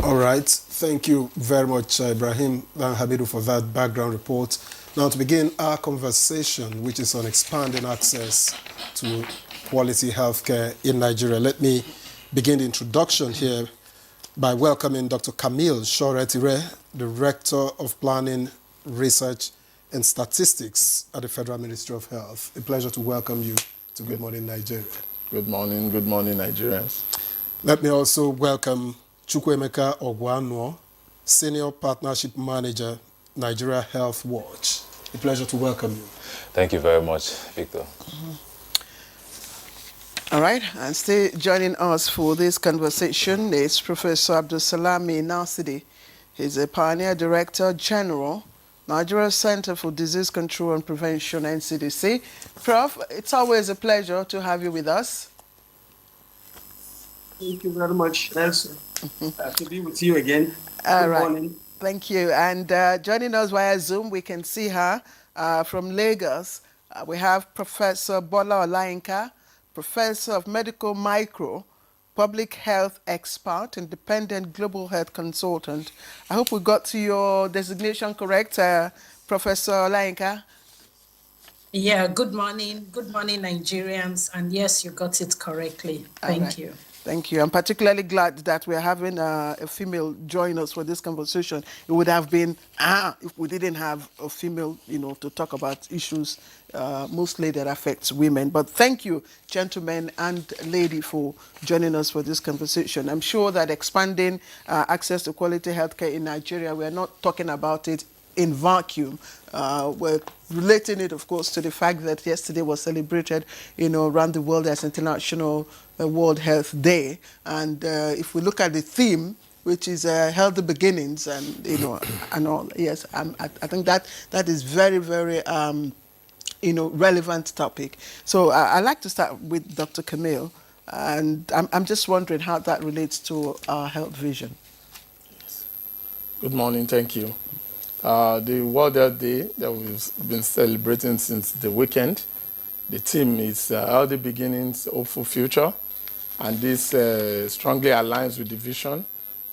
All right. Thank you very much, Ibrahim and Hamidu, for that background report. Now, to begin our conversation, which is on expanding access to quality healthcare in Nigeria, let me begin the introduction here by welcoming Dr. Camille Shoretire, Director of Planning, Research and Statistics at the Federal Ministry of Health. A pleasure to welcome you to Good Morning Nigeria. Good morning, Nigerians. Let me also welcome Chukwuemeka Ogwanuo, Senior Partnership Manager, Nigeria Health Watch. A pleasure to welcome you. Thank you very much, Victor. All right, and stay joining us for this conversation is Professor Abdulsalami Nasidi. He's a Pioneer Director General, Nigeria Center for Disease Control and Prevention, NCDC. Prof, it's always a pleasure to have you with us. Thank you very much, Nelson. To be with you again. All Good right. morning. Thank you. And joining us via Zoom, we can see her from Lagos. We have Professor Bola Olainka, Professor of Medical Micro, Public Health Expert, Independent Global Health Consultant. I hope we got to your designation correct, Professor Olainka. Yeah, good morning, Nigerians. And yes, you got it correctly. Thank you. Thank you. I'm particularly glad that we're having a female join us for this conversation. It would have been, if we didn't have a female, to talk about issues mostly that affects women. But thank you, gentlemen and lady, for joining us for this conversation. I'm sure that expanding access to quality healthcare in Nigeria, we're not talking about it in vacuum. We're relating it, of course, to the fact that yesterday was celebrated, around the world as International World Health Day. And if we look at the theme, which is healthy beginnings, and and all, yes, I think that is very, very relevant topic. So I'd like to start with Dr. Camille, and I'm just wondering how that relates to our health vision. Good morning, thank you. The World Health Day that we've been celebrating since the weekend, the theme is Healthy Beginnings, Hopeful Future, and this strongly aligns with the vision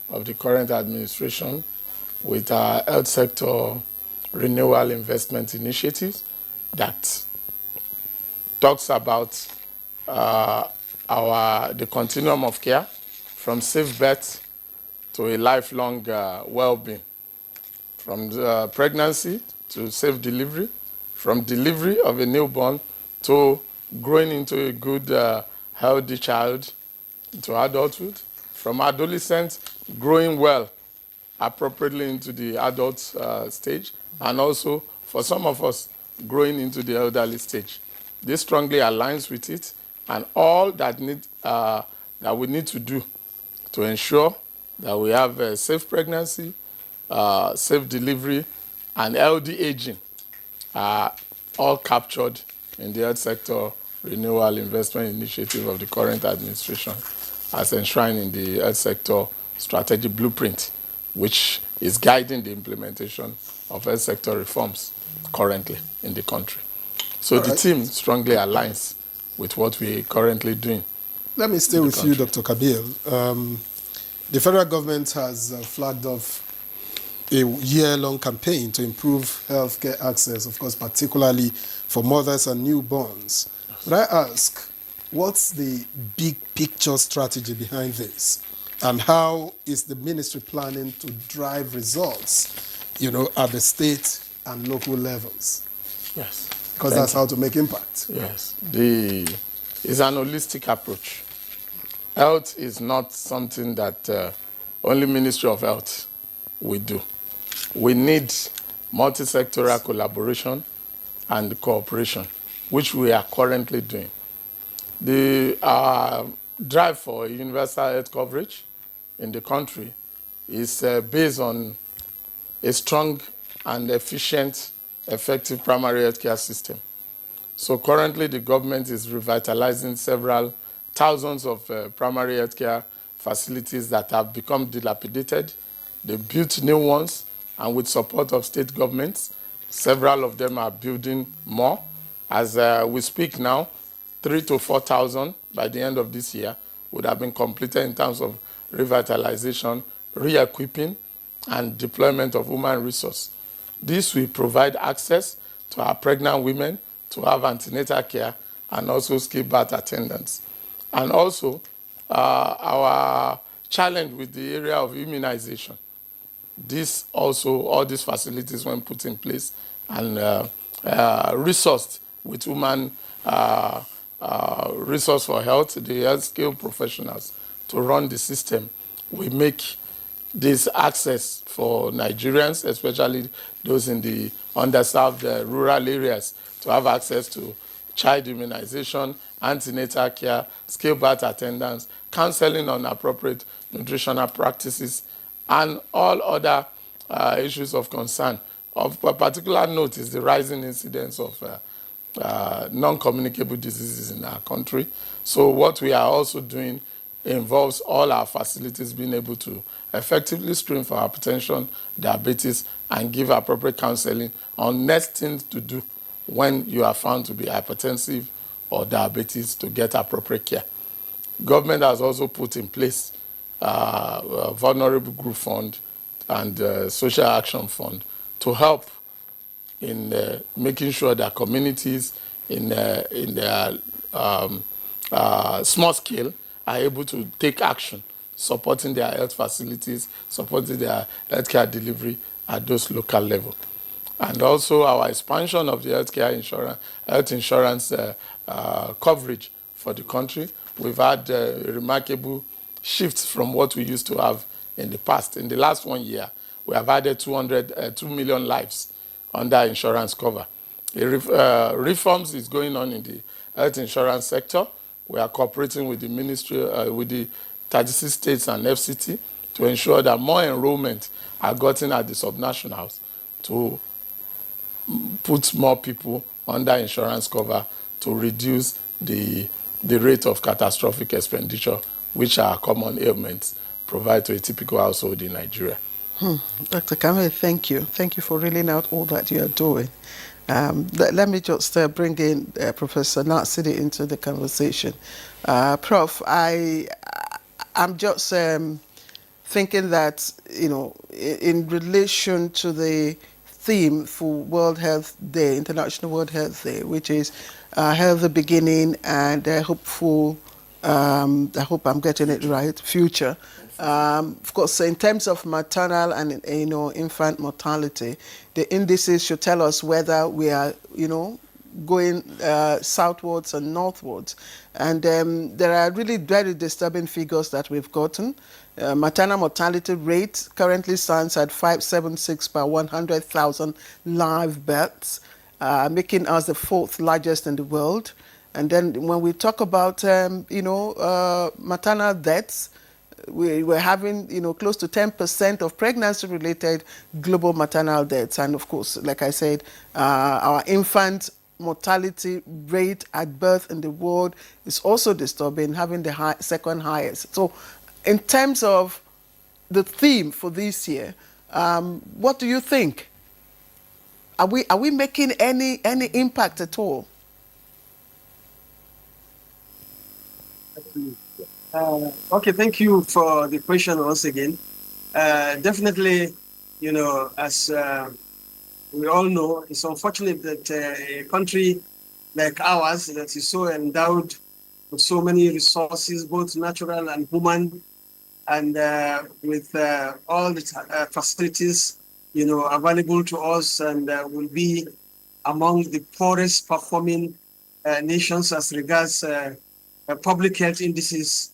of the current administration with our health sector renewal investment initiatives that talks about the continuum of care from safe birth to a lifelong well-being. From pregnancy to safe delivery, from delivery of a newborn to growing into a good, healthy child, into adulthood, from adolescent growing well appropriately into the adult stage, and also for some of us growing into the elderly stage. This strongly aligns with it, and all that we need to do to ensure that we have a safe pregnancy, safe delivery, and healthy aging are all captured in the health sector renewal investment initiative of the current administration as enshrined in the health sector strategy blueprint, which is guiding the implementation of health sector reforms currently in the country. So the team strongly aligns with what we're currently doing. Let me stay with you, Dr. Kabil. The federal government has flagged off a year-long campaign to improve healthcare access, of course, particularly for mothers and newborns. But I ask, what's the big picture strategy behind this? And how is the ministry planning to drive results, at the state and local levels? Yes. Because that's how to make impact. Yes. It's an holistic approach. Health is not something that only Ministry of Health will do. We need multi-sectoral collaboration and cooperation, which we are currently doing. The drive for universal health coverage in the country is based on a strong and efficient, effective primary health care system. So currently the government is revitalizing several thousands of primary health care facilities that have become dilapidated. They built new ones, and with support of state governments, several of them are building more. As we speak now, 3,000 to 4,000 by the end of this year would have been completed in terms of revitalization, re-equipping and deployment of human resource. This will provide access to our pregnant women to have antenatal care and also skilled birth attendants. And also our challenge with the area of immunization. This also, all these facilities when put in place and resourced with human resource for health, the health skill professionals to run the system, we make this access for Nigerians, especially those in the underserved rural areas, to have access to child immunization, antenatal care, skilled birth attendance, counseling on appropriate nutritional practices, and all other issues of concern. Of particular note is the rising incidence of non-communicable diseases in our country. So what we are also doing involves all our facilities being able to effectively screen for hypertension, diabetes, and give appropriate counseling on next things to do when you are found to be hypertensive or diabetes to get appropriate care. Government has also put in place a vulnerable group fund and social action fund to help in making sure that communities in their small scale are able to take action, supporting their health facilities, supporting their healthcare delivery at those local level. And also our expansion of the health insurance coverage for the country. We've had remarkable shifts from what we used to have in the past. In the last 1 year, we have added 2 million lives under insurance cover. Reforms is going on in the health insurance sector. We are cooperating with the ministry, with the 36 states and FCT to ensure that more enrollment are gotten at the subnationals to put more people under insurance cover to reduce the rate of catastrophic expenditure, which are common ailments provided to a typical household in Nigeria. Dr. Kamel, thank you. Thank you for reeling out all that you are doing. Let me just bring in Professor Natsidi into the conversation. Prof, I'm just thinking that, you know, in relation to the theme for World Health Day, International World Health Day, which is healthy beginning and hopeful, I hope I'm getting it right, future. Of course, in terms of maternal and infant mortality, the indices should tell us whether we are going southwards and northwards. And there are really very disturbing figures that we've gotten. Maternal mortality rate currently stands at 576 per 100,000 live births, making us the 4th largest in the world. And then when we talk about, maternal deaths, we're having, close to 10% of pregnancy-related global maternal deaths. And of course, like I said, our infant mortality rate at birth in the world is also disturbing, having the second highest. So in terms of the theme for this year, what do you think? Are we making any impact at all? Okay, thank you for the question once again. Definitely, as we all know, it's unfortunate that a country like ours that is so endowed with so many resources, both natural and human, and with all the facilities, available to us, and will be among the poorest performing nations as regards public health indices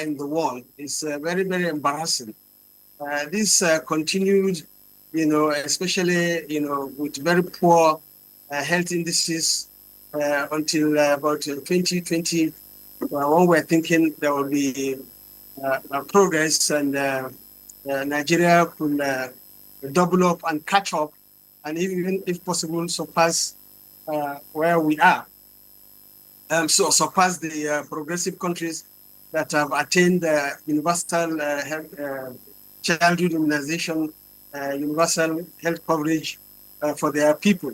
in the world. It's very, very embarrassing. This continued, especially, with very poor health indices until about 2020, when we're thinking there will be progress and Nigeria could double up and catch up, and even, if possible, surpass where we are. So surpass the progressive countries that have attained universal childhood immunization, universal health coverage for their people.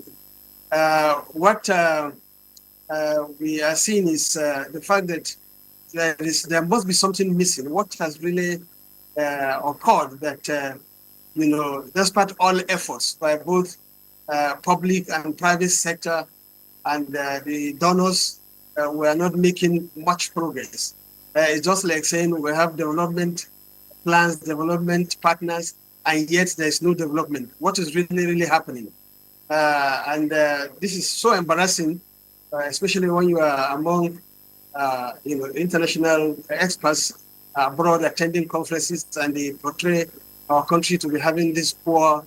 What we are seeing is the fact that there must be something missing. What has really occurred that, despite all efforts by both public and private sector and the donors, we are not making much progress. It's just like saying we have development plans, development partners, and yet there's no development. What is really happening? This is so embarrassing, especially when you are among international experts abroad attending conferences, and they portray our country to be having these poor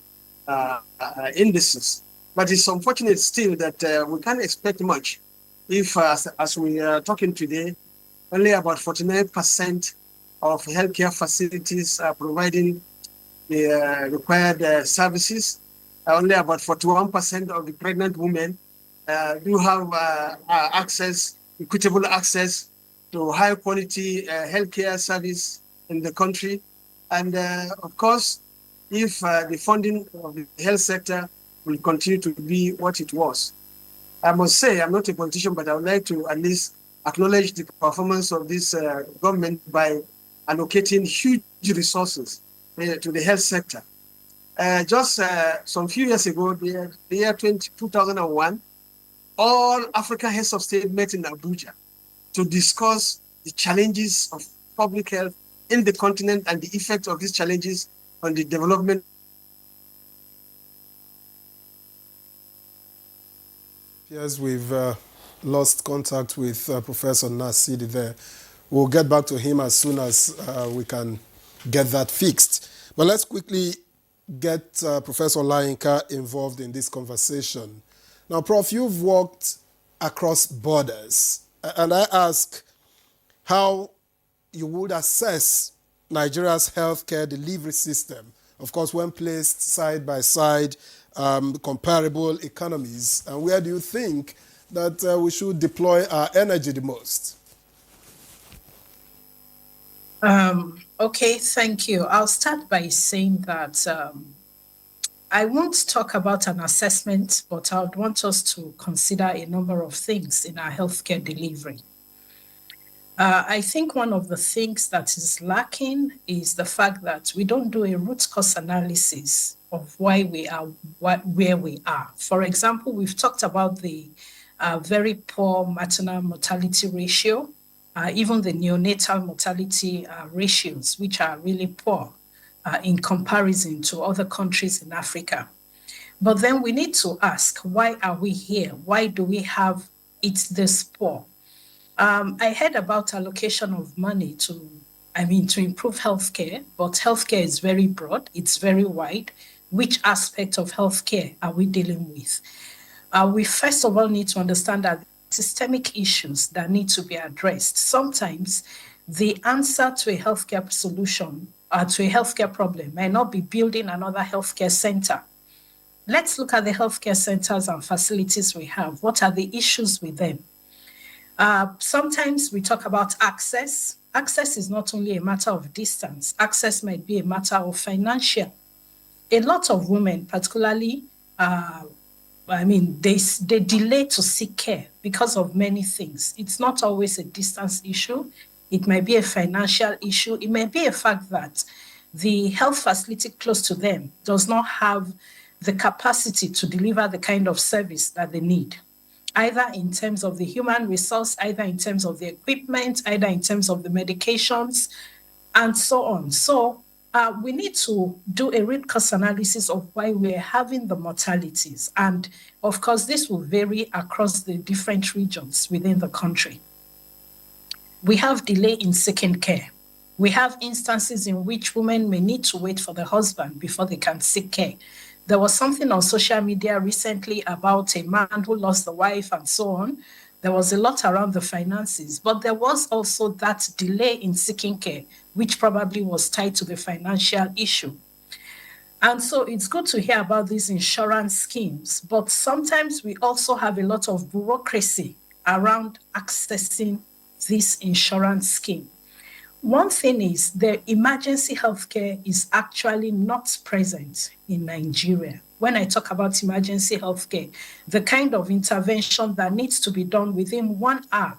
indices. But it's unfortunate still that we can't expect much if, as we are talking today, only about 49% of healthcare facilities are providing the required services. Only about 41% of the pregnant women do have equitable access to high quality healthcare service in the country. And of course, if the funding of the health sector will continue to be what it was. I must say, I'm not a politician, but I would like to at least acknowledge the performance of this government by allocating huge resources to the health sector. Just some few years ago, the year 2001, all African heads of state met in Abuja to discuss the challenges of public health in the continent and the effect of these challenges on the development. Yes, we've lost contact with Professor Nasidi there. We'll get back to him as soon as we can get that fixed. But let's quickly get Professor Olayinka involved in this conversation. Now, Prof, you've worked across borders, and I ask how you would assess Nigeria's healthcare delivery system, of course, when placed side by side, comparable economies, and where do you think that we should deploy our energy the most? Okay, thank you. I'll start by saying that I won't talk about an assessment, but I would want us to consider a number of things in our healthcare delivery. I think one of the things that is lacking is the fact that we don't do a root cause analysis of why we are where we are. For example, we've talked about the very poor maternal mortality ratio, even the neonatal mortality ratios, which are really poor in comparison to other countries in Africa. But then we need to ask, why are we here? Why do we have it this poor? I heard about allocation of money to improve healthcare, but healthcare is very broad, it's very wide. Which aspect of healthcare are we dealing with? We first of all need to understand that systemic issues that need to be addressed. Sometimes the answer to a healthcare solution to a healthcare problem might not be building another healthcare center. Let's look at the healthcare centers and facilities we have. What are the issues with them? Sometimes we talk about access. Access is not only a matter of distance. Access might be a matter of financial. A lot of women, particularly, they delay to seek care because of many things. It's not always a distance issue. It might be a financial issue. It may be a fact that the health facility close to them does not have the capacity to deliver the kind of service that they need, either in terms of the human resource, either in terms of the equipment, either in terms of the medications, and so on. So we need to do a root cause analysis of why we're having the mortalities. And of course, this will vary across the different regions within the country. We have delay in seeking care. We have instances in which women may need to wait for the husband before they can seek care. There was something on social media recently about a man who lost the wife and so on. There was a lot around the finances, but there was also that delay in seeking care, which probably was tied to the financial issue. And so it's good to hear about these insurance schemes, but sometimes we also have a lot of bureaucracy around accessing this insurance scheme. One thing is the emergency healthcare is actually not present in Nigeria. When I talk about emergency healthcare, the kind of intervention that needs to be done within 1 hour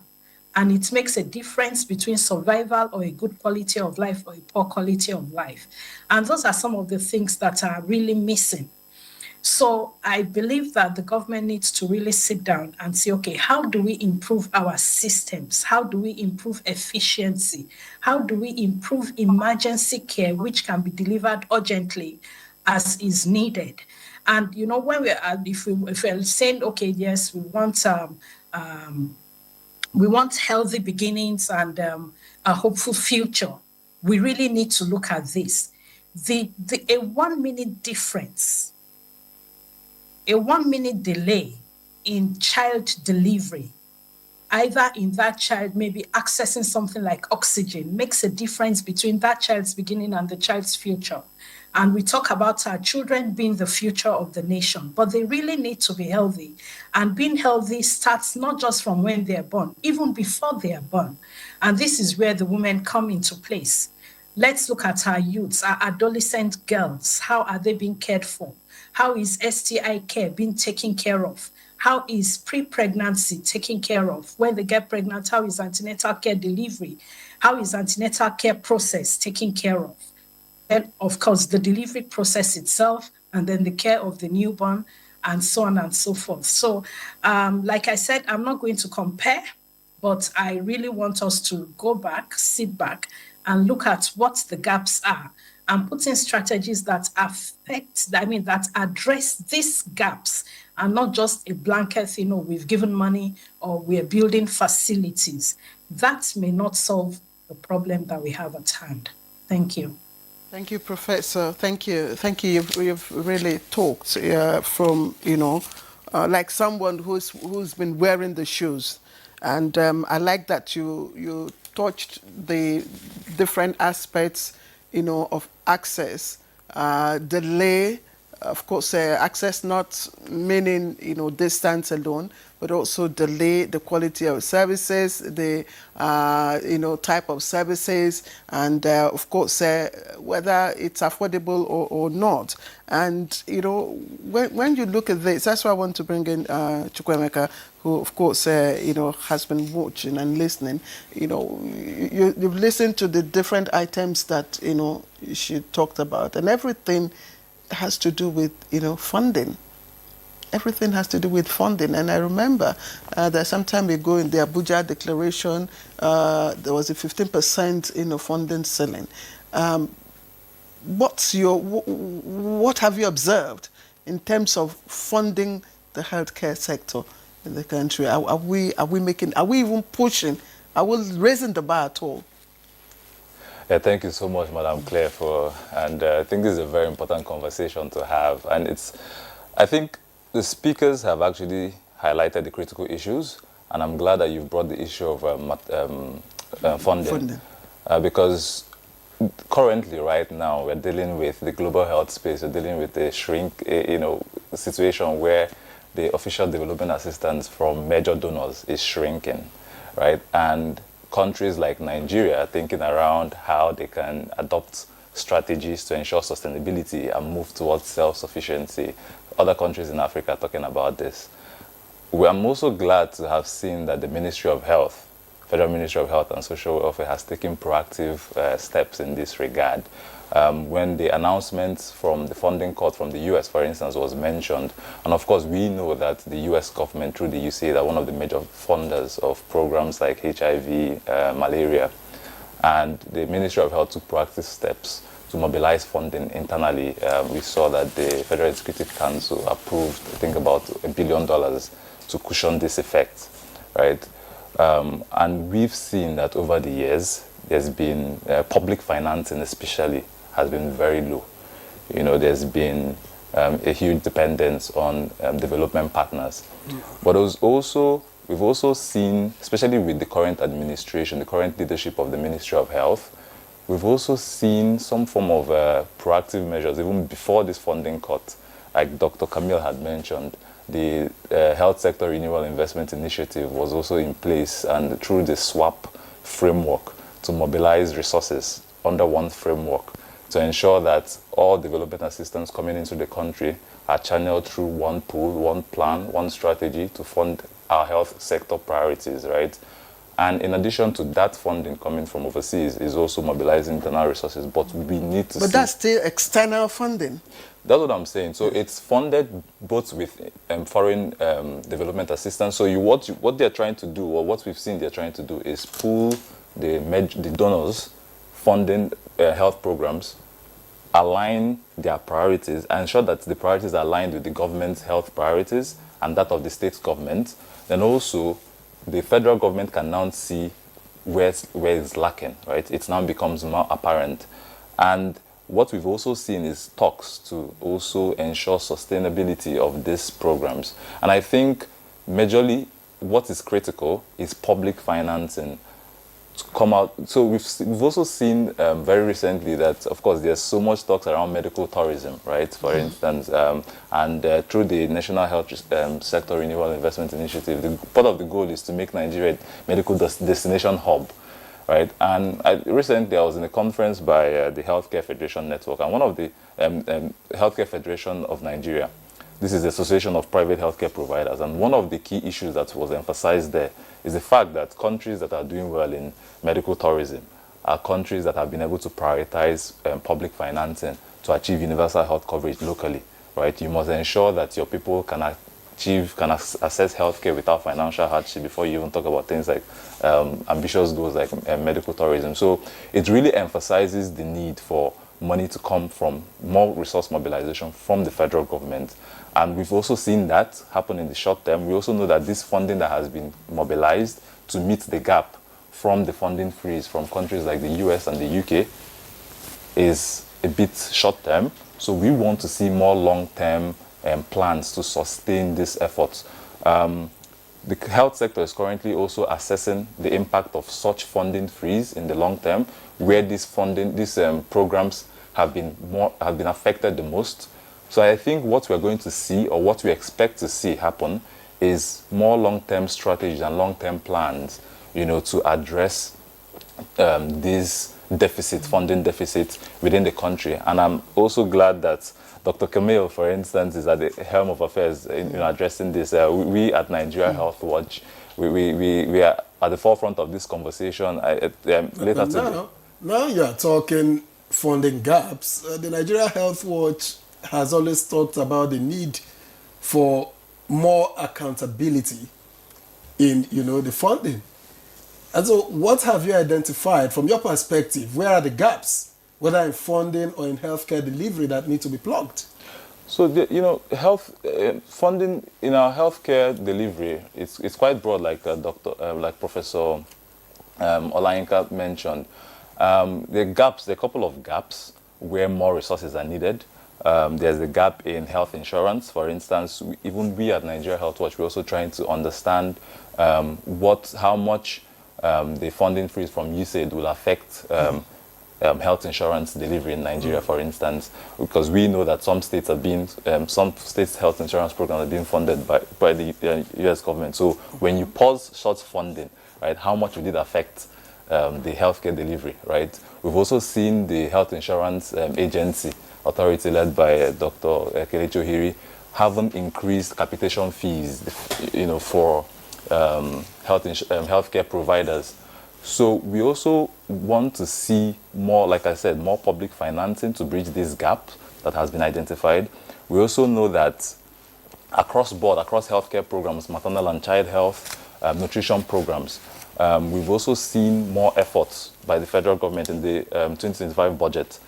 And it makes a difference between survival or a good quality of life or a poor quality of life. And those are some of the things that are really missing. So I believe that the government needs to really sit down and say, okay, how do we improve our systems? How do we improve efficiency? How do we improve emergency care, which can be delivered urgently as is needed? And, you know, when if we're saying, okay, yes, we want healthy beginnings and a hopeful future, we really need to look at this. A 1 minute difference, a 1 minute delay in child delivery, either in that child maybe accessing something like oxygen, makes a difference between that child's beginning and the child's future. And we talk about our children being the future of the nation, but they really need to be healthy. And being healthy starts not just from when they're born, even before they are born. And this is where the women come into place. Let's look at our youths, our adolescent girls. How are they being cared for? How is STI care being taken care of? How is pre-pregnancy taken care of? When they get pregnant, how is antenatal care delivery? How is antenatal care process taken care of? And of course, the delivery process itself, and then the care of the newborn, and so on and so forth. So, like I said, I'm not going to compare, but I really want us to go back, sit back, and look at what the gaps are, and put in strategies that that address these gaps, and not just a blanket, we've given money or we're building facilities. That may not solve the problem that we have at hand. Thank you. Thank you, Professor. Thank you. You've really talked from, like someone who's been wearing the shoes. And I like that you touched the different aspects, of access, delay, of course, access not meaning, distance alone, but also delay the quality of services, the, type of services, and of course, whether it's affordable or not. And, when you look at this, that's why I want to bring in Chukwemeka, who, of course, has been watching and listening. You've listened to the different items that, she talked about, and everything has to do with, funding. Everything has to do with funding. And I remember that some time ago in the Abuja declaration, there was a 15% funding ceiling. What have you observed in terms of funding the healthcare sector in the country? Are we even pushing? Are we raising the bar at all? Yeah, thank you so much, Madam Claire, and I think this is a very important conversation to have. And I think the speakers have actually highlighted the critical issues, and I'm glad that you've brought the issue of funding. Because currently, right now, we're dealing with the global health space, we're dealing with a situation where the official development assistance from major donors is shrinking, right? And countries like Nigeria are thinking around how they can adopt strategies to ensure sustainability and move towards self-sufficiency. Other countries in Africa are talking about this. I'm also glad to have seen that the Ministry of Health, Federal Ministry of Health and Social Welfare, has taken proactive steps in this regard. When the announcement from the funding cut from the US, for instance, was mentioned, and of course we know that the US government through the USAID are one of the major funders of programs like HIV, malaria, and the Ministry of Health took proactive steps to mobilize funding internally. We saw that the Federal Executive Council approved, I think, about $1 billion to cushion this effect, right? And we've seen that over the years, there's been public financing especially has been very low. There's been a huge dependence on development partners. But we've also seen, especially with the current administration, the current leadership of the Ministry of Health, we've also seen some form of proactive measures, even before this funding cut. Like Dr. Camille had mentioned, the Health Sector Renewal Investment Initiative was also in place, and through the SWAP framework, to mobilize resources under one framework to ensure that all development assistance coming into the country are channeled through one pool, one plan, one strategy to fund our health sector priorities, right? And in addition to that funding coming from overseas is also mobilizing internal resources, but we need to But that's still external funding. That's what I'm saying. So it's funded both with foreign development assistance. So what they're trying to do, or what we've seen they're trying to do, is pool the donors funding health programs, align their priorities, and ensure that the priorities are aligned with the government's health priorities and that of the state government. Then also, the federal government can now see where it's lacking, right? It now becomes more apparent. And what we've also seen is talks to also ensure sustainability of these programs. And I think majorly what is critical is public financing to come out. So we've also seen very recently that, of course, there's so much talks around medical tourism, right? For instance, and through the National Health Sector Renewal Investment Initiative, part of the goal is to make Nigeria a medical destination hub, right? And recently I was in a conference by the Healthcare Federation Network, and one of the Healthcare Federation of Nigeria, this is the Association of Private Healthcare Providers, and one of the key issues that was emphasized there is the fact that countries that are doing well in medical tourism are countries that have been able to prioritize public financing to achieve universal health coverage locally, right? You must ensure that your people can access healthcare without financial hardship before you even talk about things like ambitious goals like medical tourism. So it really emphasizes the need for money to come from more resource mobilization from the federal government. And we've also seen that happen in the short term. We also know that this funding that has been mobilized to meet the gap from the funding freeze from countries like the US and the UK is a bit short term. So we want to see more long-term plans to sustain these efforts. The health sector is currently also assessing the impact of such funding freeze in the long term, where these programs have been affected the most. So I think what we're going to see, or what we expect to see happen, is more long-term strategies and long-term plans, to address these funding deficits within the country. And I'm also glad that Dr. Camille, for instance, is at the helm of affairs in addressing this. We at Nigeria Health Watch, we are at the forefront of this conversation. Now you're talking funding gaps. The Nigeria Health Watch has always talked about the need for more accountability in, the funding. And so what have you identified from your perspective? Where are the gaps, whether in funding or in healthcare delivery, that need to be plugged? So, funding in our healthcare delivery, it's quite broad, like Professor Olayinka mentioned. There are a couple of gaps where more resources are needed. There's a gap in health insurance, for instance. Even we at Nigeria Health Watch, we're also trying to understand how much the funding freeze from USAID will affect health insurance delivery in Nigeria, for instance, because we know that some states health insurance programs are being funded by the US government. So when you pause such funding, right, how much will it affect the healthcare delivery, right? We've also seen the health insurance agency authority led by Dr. Kelechi Ohiri haven't increased capitation fees, for healthcare providers. So we also want to see more, like I said, more public financing to bridge this gap that has been identified. We also know that across healthcare programs, maternal and child health, nutrition programs, we've also seen more efforts by the federal government in the 2025 budget.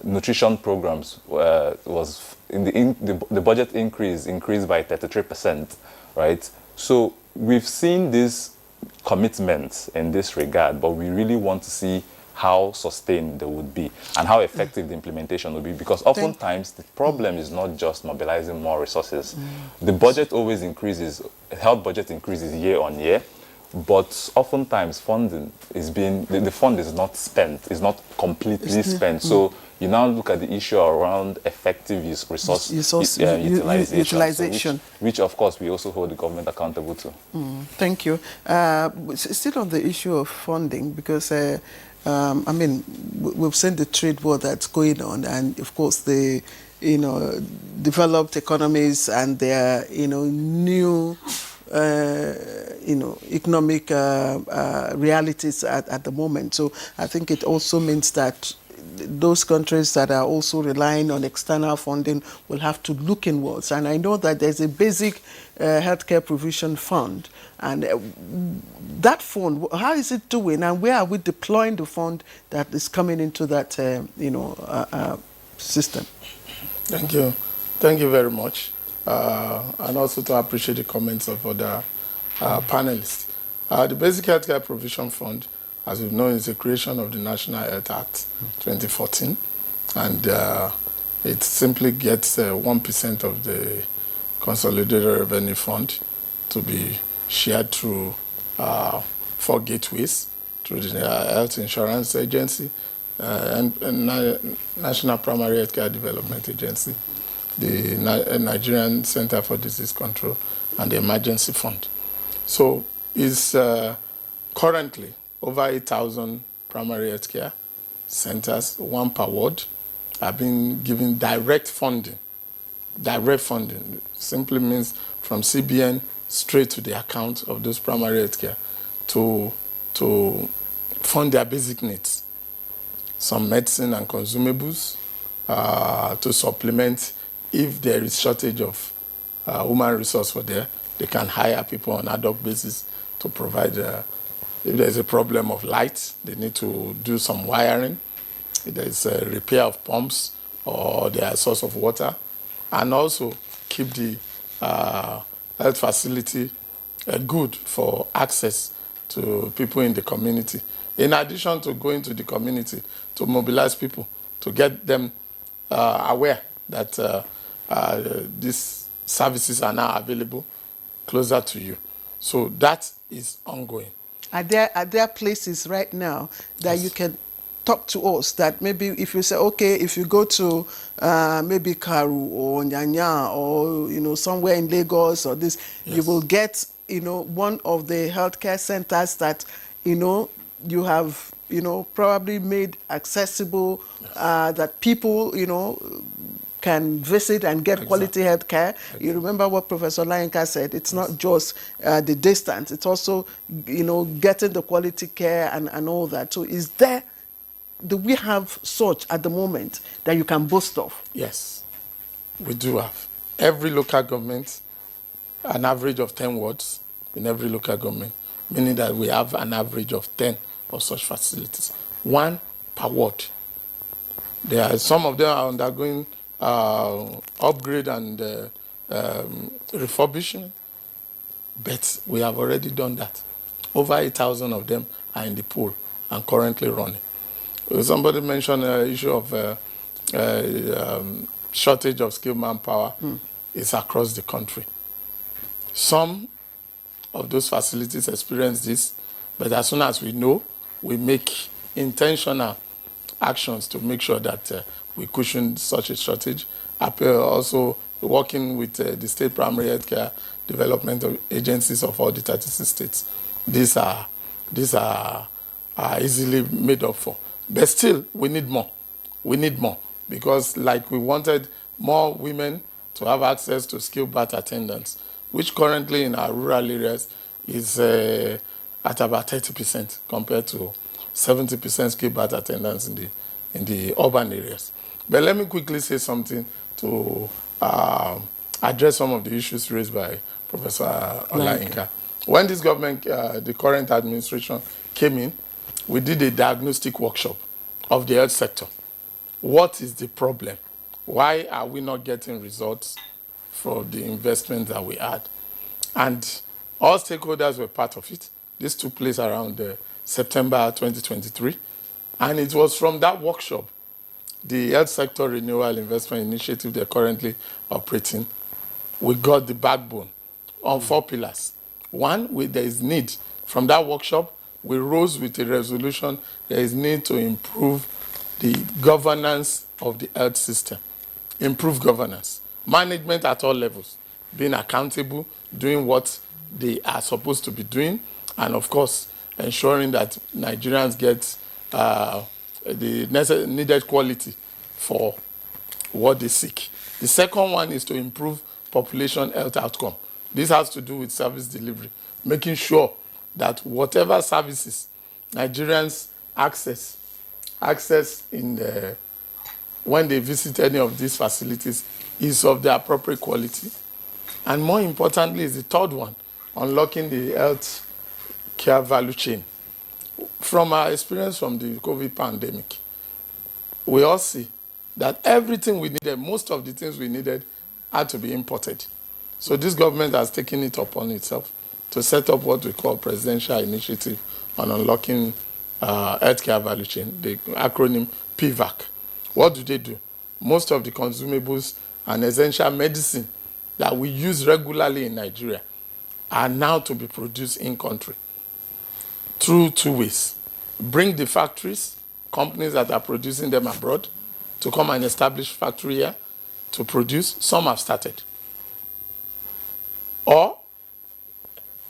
Nutrition programs was in the budget increased by 33%, right? So we've seen these commitments in this regard, but we really want to see how sustained they would be and how effective the implementation will be, because oftentimes the problem is not just mobilizing more resources. The budget always increases, health budget increases year on year, but oftentimes the fund is not spent, is not completely spent. So you now look at the issue around effective resource utilization, which of course we also hold the government accountable to. Thank you. Still on the issue of funding, because we've seen the trade war that's going on, and of course the developed economies and their new economic realities at the moment. So I think it also means that those countries that are also relying on external funding will have to look inwards. And I know that there's a basic healthcare provision fund, and that fund, how is it doing, and where are we deploying the fund that is coming into that system? Thank you. Thank you very much. And also to appreciate the comments of other panelists. The Basic Healthcare Provision Fund, as we've known, is a creation of the National Health Act 2014. And it simply gets 1% of the Consolidated Revenue Fund to be shared through 4 gateways, through the Health Insurance Agency, and National Primary Healthcare Development Agency, the Nigerian Center for Disease Control, and the Emergency Fund. So it's currently over 8,000 primary healthcare centers, 1 per ward, have been given direct funding. Direct funding simply means from CBN straight to the account of those primary healthcare to fund their basic needs. Some medicine and consumables to supplement if there is shortage of human resource for there. They can hire people on ad hoc basis to provide, if there's a problem of light, they need to do some wiring. If there's a repair of pumps or their source of water, and also keep the health facility good for access to people in the community. In addition to going to the community to mobilize people, to get them aware that these services are now available closer to you. So that is ongoing. Are there places right now that you can talk to us that maybe if you say, okay, if you go to maybe Karu or Nyanya or, somewhere in Lagos or this, you will get, one of the healthcare centers that, you have, probably made accessible, that people, can visit and get quality health care. You remember what Professor Layenka said, it's not just the distance, it's also, getting the quality care and all that. So do we have such at the moment that you can boast of? Yes, we do have. Every local government, an average of 10 wards in every local government, meaning that we have an average of 10 of such facilities. 1 per ward. Some of them are undergoing upgrade and refurbishment, but we have already done that. Over 8,000 of them are in the pool and currently running. Somebody mentioned the issue of shortage of skilled manpower. It's across the country. Some of those facilities experience this, but as soon as we know, we make intentional actions to make sure that we cushion such a shortage. Also working with the state primary healthcare development agencies of all the 36 states. These are easily made up for. But still, we need more. We need more because like we wanted more women to have access to skilled birth attendants, which currently in our rural areas is at about 30% compared to 70% skilled birth attendants in the urban areas. But let me quickly say something to address some of the issues raised by Professor Olainka. When this government, the current administration came in, we did a diagnostic workshop of the health sector. What is the problem? Why are we not getting results for the investment that we had? And all stakeholders were part of it. This took place around September 2023. And it was from that workshop, the Health Sector Renewal Investment Initiative they're currently operating, we got the backbone on 4 pillars. 1, there is need. From that workshop, we rose with a resolution, there is need to improve the governance of the health system. Improve governance. Management at all levels, being accountable, doing what they are supposed to be doing, and of course, ensuring that Nigerians get the needed quality for what they seek. The second one is to improve population health outcome. This has to do with service delivery, making sure that whatever services Nigerians access in when they visit any of these facilities is of the appropriate quality. And more importantly is the third one, unlocking the health care value chain. From our experience from the COVID pandemic, we all see that everything we needed, most of the things we needed, had to be imported. So this government has taken it upon itself to set up what we call Presidential Initiative on Unlocking Healthcare Value Chain, the acronym PVAC. What do? Most of the consumables and essential medicine that we use regularly in Nigeria are now to be produced in country through two ways. Bring the factories, companies that are producing them abroad, to come and establish factory here to produce. Some have started.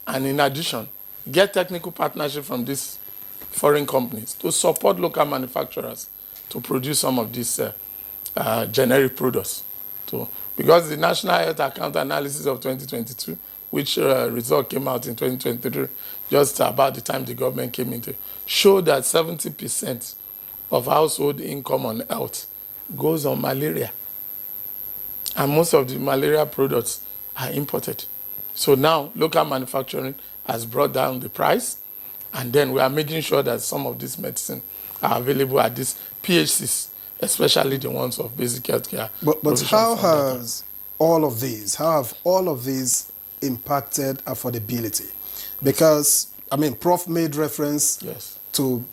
And in addition, get technical partnership from these foreign companies to support local manufacturers to produce some of these generic products. Because the National Health Account Analysis of 2022, which result came out in 2023, just about the time the government came into, showed that 70% of household income on health goes on malaria. And most of the malaria products are imported. So now local manufacturing has brought down the price, and then we are making sure that some of these medicine are available at these PHCs, especially the ones of basic healthcare. But how have all of these impacted affordability? Because, I mean, Prof made reference to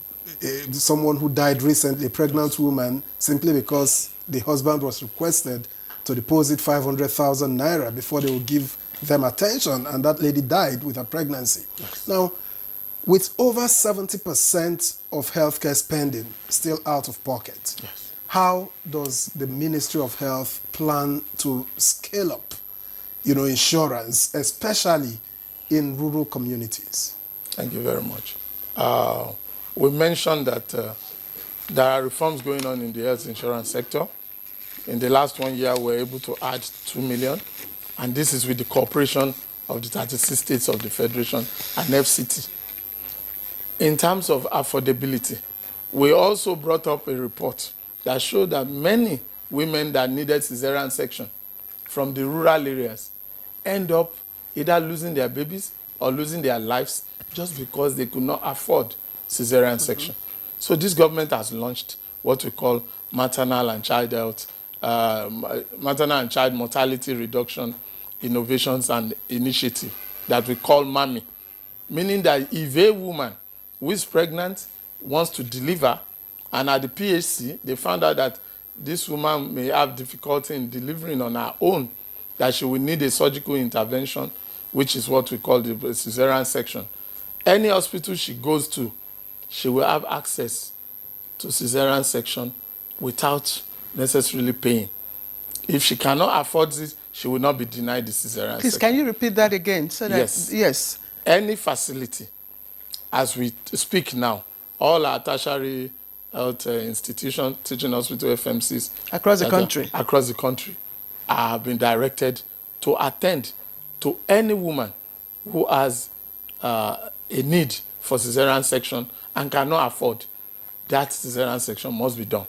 someone who died recently, a pregnant woman, simply because the husband was requested to deposit 500,000 naira before they would give them attention, and that lady died with her pregnancy. Yes. Now, with over 70% of healthcare spending still out of pocket, how does the Ministry of Health plan to scale up, insurance, especially in rural communities? Thank you very much. We mentioned that there are reforms going on in the health insurance sector. In the last 1 year, we were able to add 2 million, and this is with the cooperation of the 36 states of the Federation and FCT. In terms of affordability, we also brought up a report that showed that many women that needed cesarean section from the rural areas end up either losing their babies or losing their lives just because they could not afford cesarean section. So this government has launched what we call maternal and child health, maternal and child mortality reduction innovations and initiative that we call MAMI, meaning that if a woman who is pregnant wants to deliver, and at the PHC they found out that this woman may have difficulty in delivering on her own, that she will need a surgical intervention, which is what we call the cesarean section. Any hospital she goes to, she will have access to cesarean section without necessarily paying. If she cannot afford this, she will not be denied the cesarean Please, section. can you repeat that again? So that, yes. Any facility, as we speak now, all our tertiary health institutions, teaching hospital, FMCs across the country have been directed to attend to any woman who has a need for cesarean section and cannot afford. That cesarean section must be done.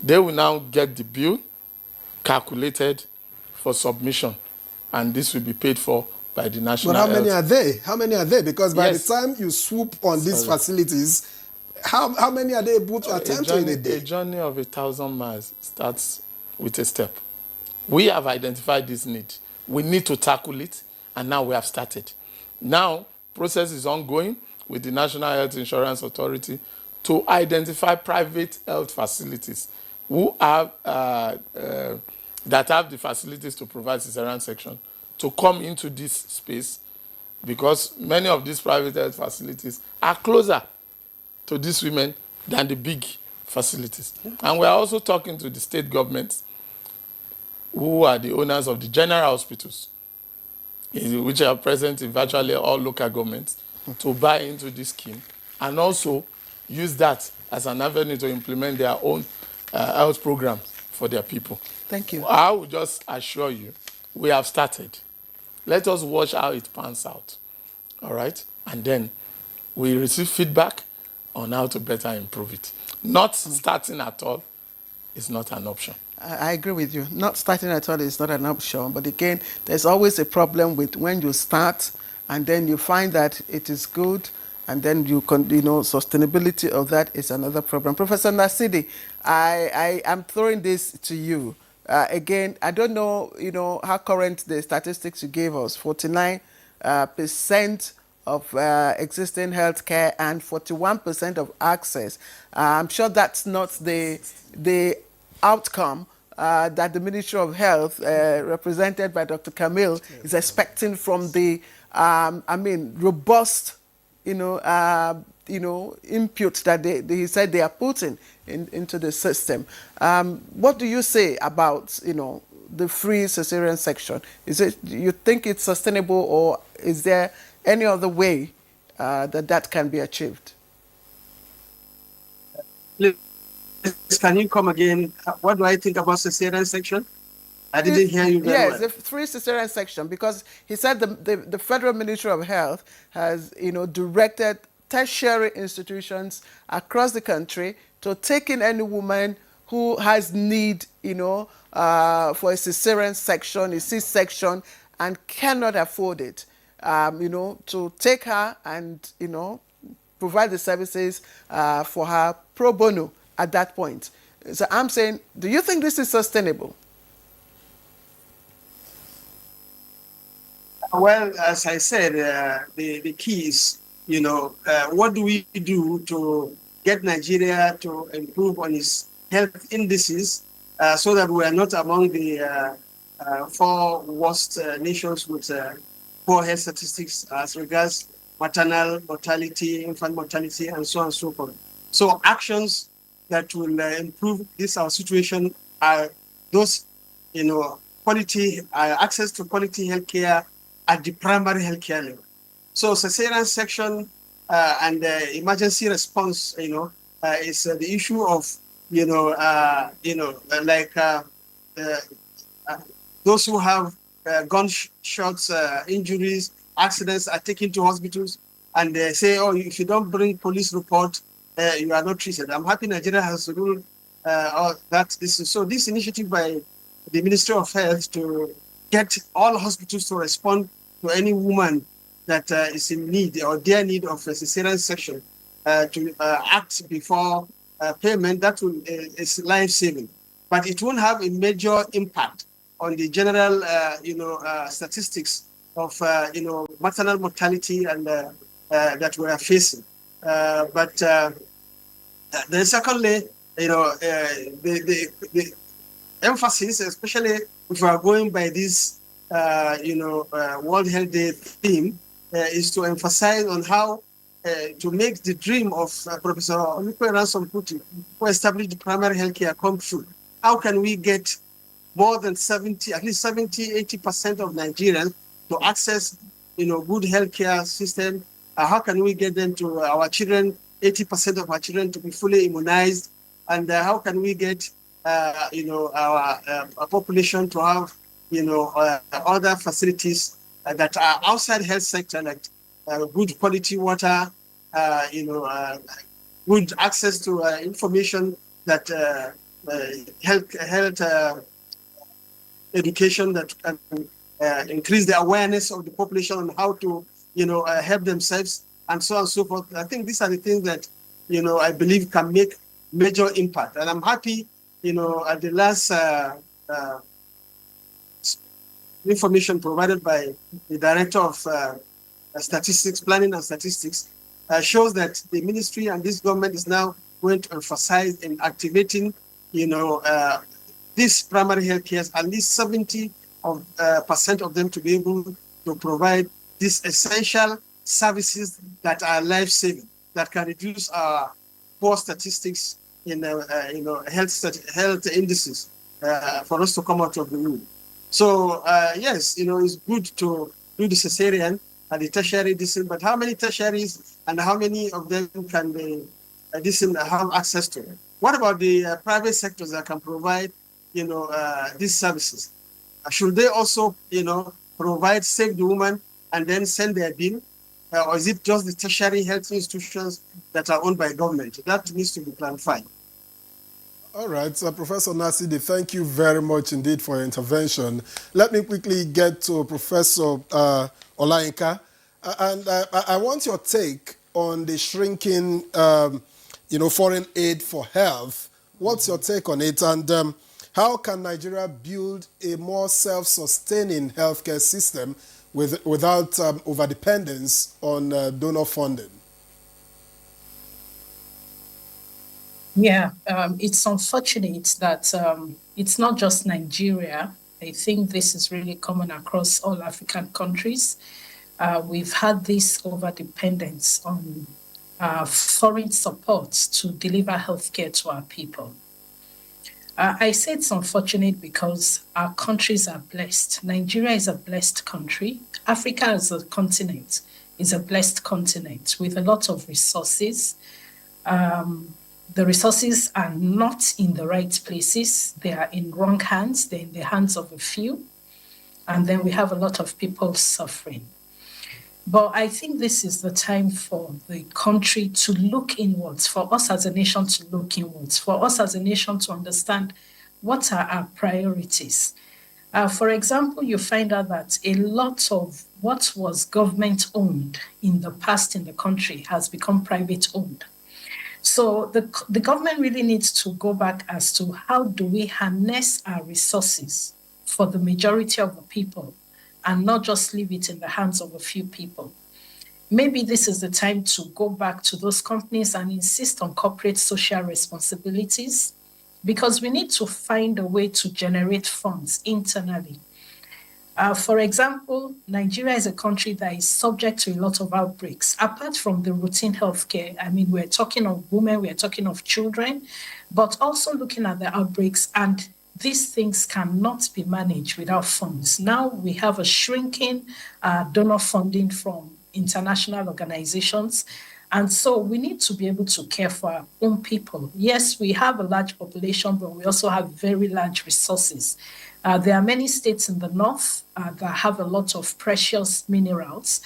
They will now get the bill calculated for submission, and this will be paid for by the National But how many Health. are they? How many are they? Because by the time you swoop on these facilities, how many are they able to attend to in a day? A journey of 1,000 miles starts with a step. We have identified this need. We need to tackle it, and now we have started. Now, process is ongoing with the National Health Insurance Authority to identify private health facilities who have that have the facilities to provide cesarean section to come into this space, because many of these private health facilities are closer to these women than the big facilities. And we are also talking to the state governments, who are the owners of the general hospitals, which are present in virtually all local governments, to buy into this scheme and also use that as an avenue to implement their own health program for their people. Thank you. I will just assure you, we have started. Let us watch how it pans out. All right? And then we receive feedback on how to better improve it. Not starting at all is not an option. I agree with you. Not starting at all is not an option. But again, there's always a problem with when you start and then you find that it is good, and then sustainability of that is another problem. Professor Nasidi, I am throwing this to you. Again, I don't know, how current the statistics you gave us. 49% of existing healthcare and 41% of access. I'm sure that's not the outcome that the Ministry of Health, represented by Dr. Camille, is expecting from the, robust, input that he said they are putting into the system. What do you say about, the free cesarean section? You think it's sustainable, or is there any other way that can be achieved? Please, can you come again? What do I think about cesarean section? I didn't hear you very well. Yes, the free cesarean section, because he said the Federal Ministry of Health has, directed tertiary institutions across the country to take in any woman who has need, for a cesarean section, a C-section, and cannot afford it, to take her and, provide the services for her pro bono at that point. So I'm saying, do you think this is sustainable? Well, as I said, the key is, what do we do to get Nigeria to improve on its health indices so that we are not among the 4 worst nations with poor health statistics as regards maternal mortality, infant mortality, and so on and so forth. So actions that will improve our situation are those, quality access to quality healthcare at the primary healthcare level. So cesarean section and emergency response, is the issue of, those who have gunshots, injuries, accidents are taken to hospitals, and they say, oh, if you don't bring police report, you are not treated. I'm happy Nigeria has ruled that this initiative by the Ministry of Health to get all hospitals to respond to any woman that is in need or their need of a cesarean section to act before payment, that is life-saving. But it won't have a major impact on the general, statistics of, maternal mortality and that we are facing. But then secondly, the emphasis, especially if we are going by this, World Health Day theme, is to emphasize on how to make the dream of Professor Oluko Ransom Kuti, who established the primary healthcare, come true. How can we get more than at least 70–80% of Nigerians to access, good healthcare system? How can we get them to our children, 80% of our children to be fully immunized? And how can we get, our population to have, other facilities that are outside health sector, like good quality water, good access to information that health education that can increase the awareness of the population on how to, help themselves, and so on and so forth. I think these are the things that, I believe can make major impact. And I'm happy, at the last information provided by the Director of Statistics, Planning and Statistics, shows that the ministry and this government is now going to emphasize in activating, this primary health care, at least 70% of them to be able to provide these essential services that are life-saving, that can reduce our poor statistics in health indices for us to come out of the room. So yes, it's good to do the cesarean and the tertiary discipline, but how many tertiaries and how many of them can the have access to? What about the private sectors that can provide, these services? Should they also, provide, save the woman, and then send their bill? Or is it just the tertiary health institutions that are owned by government? That needs to be clarified. All right, so Professor Nasidi, thank you very much indeed for your intervention. Let me quickly get to Professor Olayinka. I want your take on the shrinking, foreign aid for health. What's your take on it? And how can Nigeria build a more self-sustaining healthcare system without overdependence on donor funding? Yeah, it's unfortunate that it's not just Nigeria. I think this is really common across all African countries. We've had this overdependence on foreign support to deliver healthcare to our people. I say it's unfortunate because our countries are blessed. Nigeria is a blessed country. Africa as a continent is a blessed continent with a lot of resources. The resources are not in the right places. They are in wrong hands. They're in the hands of a few. And then we have a lot of people suffering. But I think this is the time for the country to look inwards, for us as a nation to look inwards, for us as a nation to understand what are our priorities. For example, you find out that a lot of what was government owned in the past in the country has become private owned. So the government really needs to go back as to how do we harness our resources for the majority of the people and not just leave it in the hands of a few people. Maybe this is the time to go back to those companies and insist on corporate social responsibilities, because we need to find a way to generate funds internally. For example, Nigeria is a country that is subject to a lot of outbreaks. Apart from the routine healthcare, I mean, we're talking of women, we're talking of children, but also looking at the outbreaks, and these things cannot be managed without funds. Now we have a shrinking donor funding from international organizations. And so we need to be able to care for our own people. Yes, we have a large population, but we also have very large resources. There are many states in the north that have a lot of precious minerals.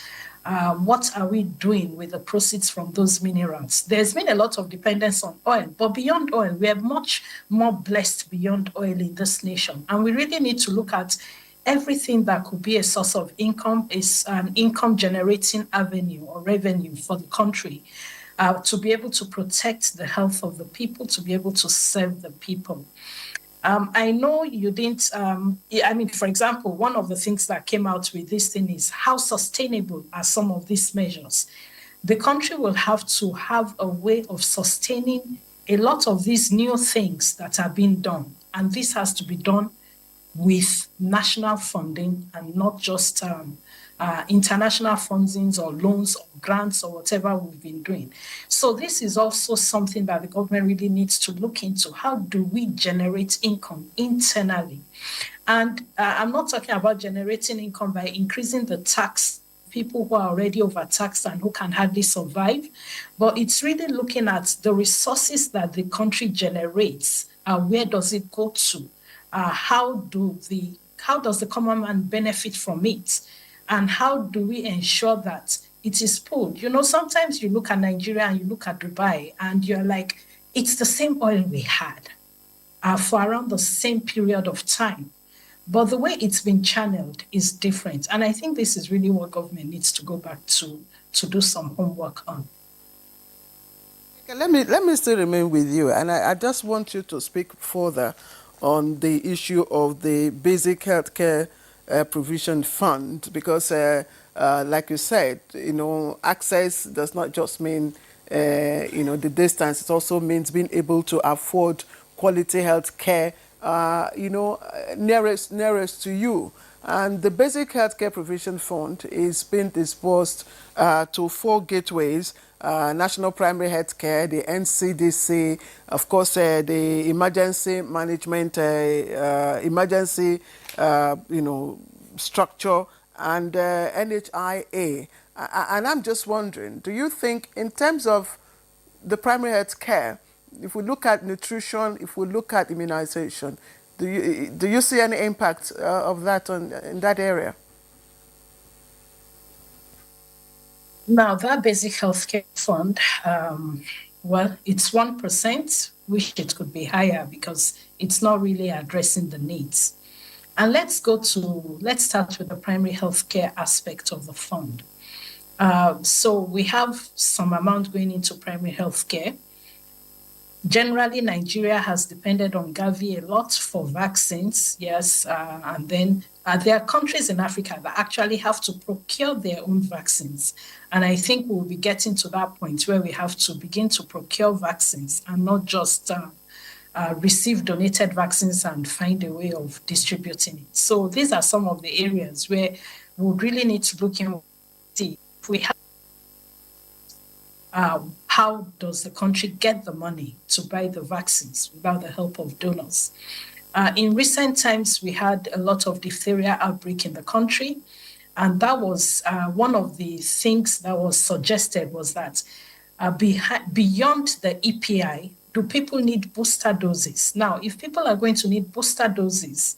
What are we doing with the proceeds from those minerals? There's been a lot of dependence on oil, but beyond oil, we are much more blessed beyond oil in this nation. And we really need to look at everything that could be a source of income, is an income-generating avenue or revenue for the country, to be able to protect the health of the people, to be able to serve the people. I know you didn't, for example, one of the things that came out with this thing is how sustainable are some of these measures. The country will have to have a way of sustaining a lot of these new things that are being done. And this has to be done with national funding and not just international fundings or loans or grants or whatever we've been doing. So this is also something that the government really needs to look into. How do we generate income internally? And I'm not talking about generating income by increasing the tax, people who are already overtaxed and who can hardly survive, but it's really looking at the resources that the country generates. Where does it go to? How does the common man benefit from it? And how do we ensure that it is pooled? You know, sometimes you look at Nigeria and you look at Dubai and you're like, it's the same oil we had for around the same period of time. But the way it's been channeled is different. And I think this is really what government needs to go back to do some homework on. Okay, let me still remain with you. And I just want you to speak further on the issue of the basic healthcare provision fund, because like you said, access does not just mean the distance. It also means being able to afford quality health care nearest to you. And the basic healthcare provision fund is being disbursed to 4 gateways: National Primary Health Care, the NCDC, of course, the Emergency Management, Emergency, Structure, and NHIA. And I'm just wondering, do you think in terms of the primary health care, if we look at nutrition, if we look at immunization, do you see any impact of that in that area? Now, that basic healthcare fund, well, it's 1%, wish it could be higher because it's not really addressing the needs. And let's start with the primary healthcare aspect of the fund. So we have some amount going into primary healthcare. Generally, Nigeria has depended on Gavi a lot for vaccines, yes, and then there are countries in Africa that actually have to procure their own vaccines. And I think we'll be getting to that point where we have to begin to procure vaccines and not just receive donated vaccines and find a way of distributing it. So these are some of the areas where we would really need to look in, see if we have how does the country get the money to buy the vaccines without the help of donors? In recent times, we had a lot of diphtheria outbreak in the country. And that was one of the things that was suggested was that beyond the EPI, do people need booster doses? Now, if people are going to need booster doses,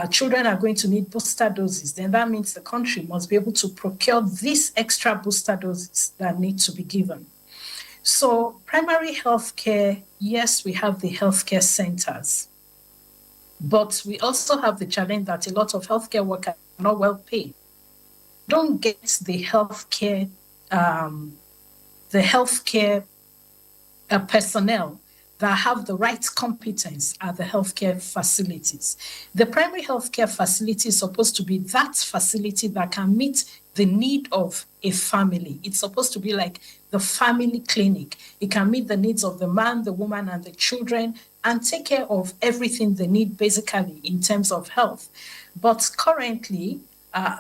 children are going to need booster doses, then that means the country must be able to procure these extra booster doses that need to be given. So primary healthcare, yes, we have the healthcare centers, but we also have the challenge that a lot of healthcare workers are not well paid. Don't get the healthcare personnel that have the right competence at the healthcare facilities. The primary healthcare facility is supposed to be that facility that can meet the need of a family. It's supposed to be like the family clinic. It can meet the needs of the man, the woman, and the children, and take care of everything they need basically in terms of health. But currently,